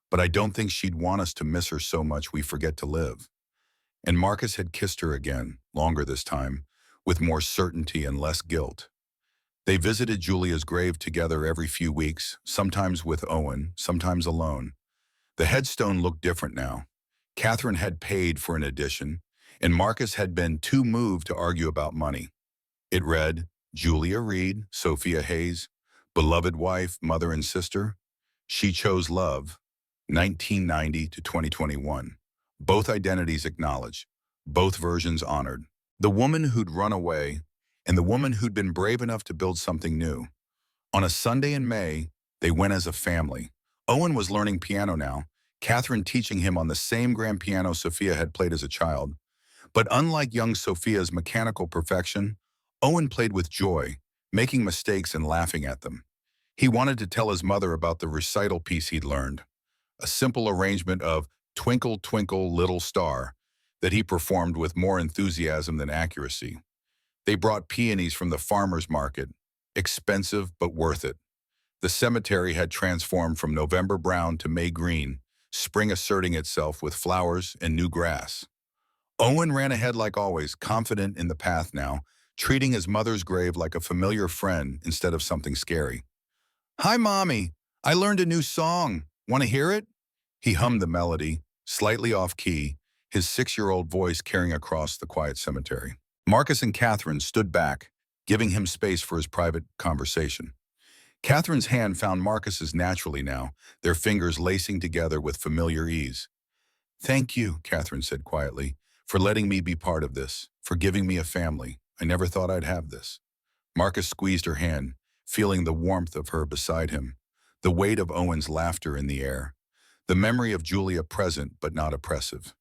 but I don't think she'd want us to miss her so much we forget to live." And Marcus had kissed her again, longer this time, with more certainty and less guilt. They visited Julia's grave together every few weeks, sometimes with Owen, sometimes alone. The headstone looked different now. Catherine had paid for an addition, and Marcus had been too moved to argue about money. It read, "Julia Reed, Sophia Hayes, beloved wife, mother and sister. She chose love, 1990 to 2021. Both identities acknowledged, both versions honored. The woman who'd run away and the woman who'd been brave enough to build something new." On a Sunday in May, they went as a family. Owen was learning piano now, Catherine teaching him on the same grand piano Sophia had played as a child. But unlike young Sophia's mechanical perfection, Owen played with joy, making mistakes and laughing at them. He wanted to tell his mother about the recital piece he'd learned, a simple arrangement of "Twinkle, Twinkle, Little Star" that he performed with more enthusiasm than accuracy. They brought peonies from the farmer's market, expensive but worth it. The cemetery had transformed from November brown to May green, spring asserting itself with flowers and new grass. Owen ran ahead like always, confident in the path now, treating his mother's grave like a familiar friend instead of something scary. "Hi, Mommy. I learned a new song. Want to hear it?" He hummed the melody, slightly off-key, his 6-year-old voice carrying across the quiet cemetery. Marcus and Catherine stood back, giving him space for his private conversation. Catherine's hand found Marcus's naturally now, their fingers lacing together with familiar ease. "Thank you," Catherine said quietly, "for letting me be part of this, for giving me a family. I never thought I'd have this." Marcus squeezed her hand, feeling the warmth of her beside him, the weight of Owen's laughter in the air, the memory of Julia present but not oppressive.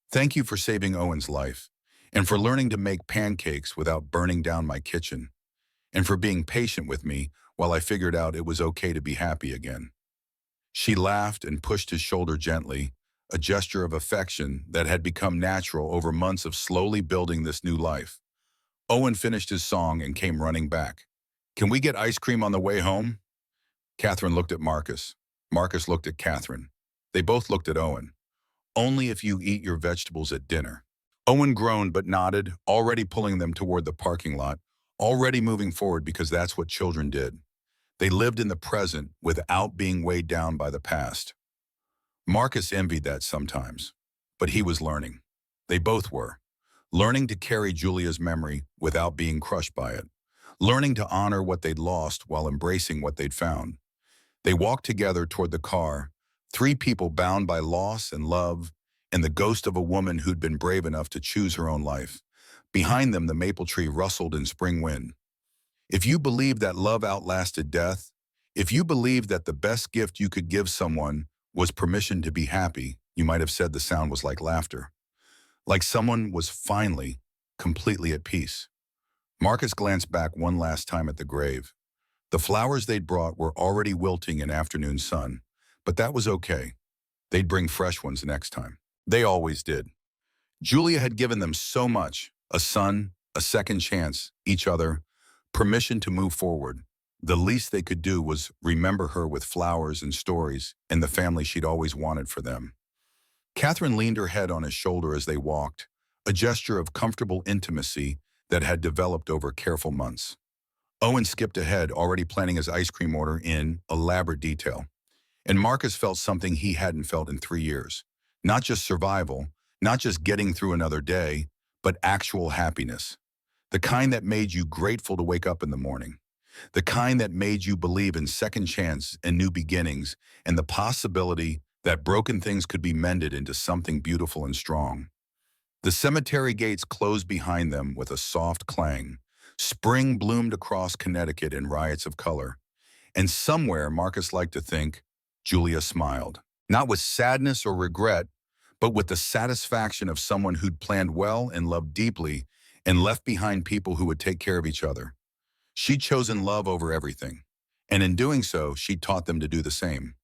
"Thank you for saving Owen's life, and for learning to make pancakes without burning down my kitchen, and for being patient with me while I figured out it was okay to be happy again." She laughed and pushed his shoulder gently, a gesture of affection that had become natural over months of slowly building this new life. Owen finished his song and came running back. "Can we get ice cream on the way home?" Catherine looked at Marcus. Marcus looked at Catherine. They both looked at Owen. "Only if you eat your vegetables at dinner." Owen groaned but nodded, already pulling them toward the parking lot, already moving forward because that's what children did. They lived in the present without being weighed down by the past. Marcus envied that sometimes, but he was learning. They both were. Learning to carry Julia's memory without being crushed by it. Learning to honor what they'd lost while embracing what they'd found. They walked together toward the car, three people bound by loss and love, and the ghost of a woman who'd been brave enough to choose her own life. Behind them, the maple tree rustled in spring wind. If you believe that love outlasted death, if you believe that the best gift you could give someone was permission to be happy, you might have said the sound was like laughter. Like someone was finally, completely at peace. Marcus glanced back one last time at the grave. The flowers they'd brought were already wilting in afternoon sun, but that was okay. They'd bring fresh ones next time. They always did. Julia had given them so much, a son, a second chance, each other, permission to move forward. The least they could do was remember her with flowers and stories and the family she'd always wanted for them. Catherine leaned her head on his shoulder as they walked, a gesture of comfortable intimacy that had developed over careful months. Owen skipped ahead, already planning his ice cream order in elaborate detail. And Marcus felt something he hadn't felt in 3 years. Not just survival, not just getting through another day, but actual happiness. The kind that made you grateful to wake up in the morning. The kind that made you believe in second chance and new beginnings and the possibility that broken things could be mended into something beautiful and strong. The cemetery gates closed behind them with a soft clang. Spring bloomed across Connecticut in riots of color. And somewhere, Marcus liked to think, Julia smiled. Not with sadness or regret, but with the satisfaction of someone who'd planned well and loved deeply and left behind people who would take care of each other. She'd chosen love over everything. And in doing so, she taught them to do the same.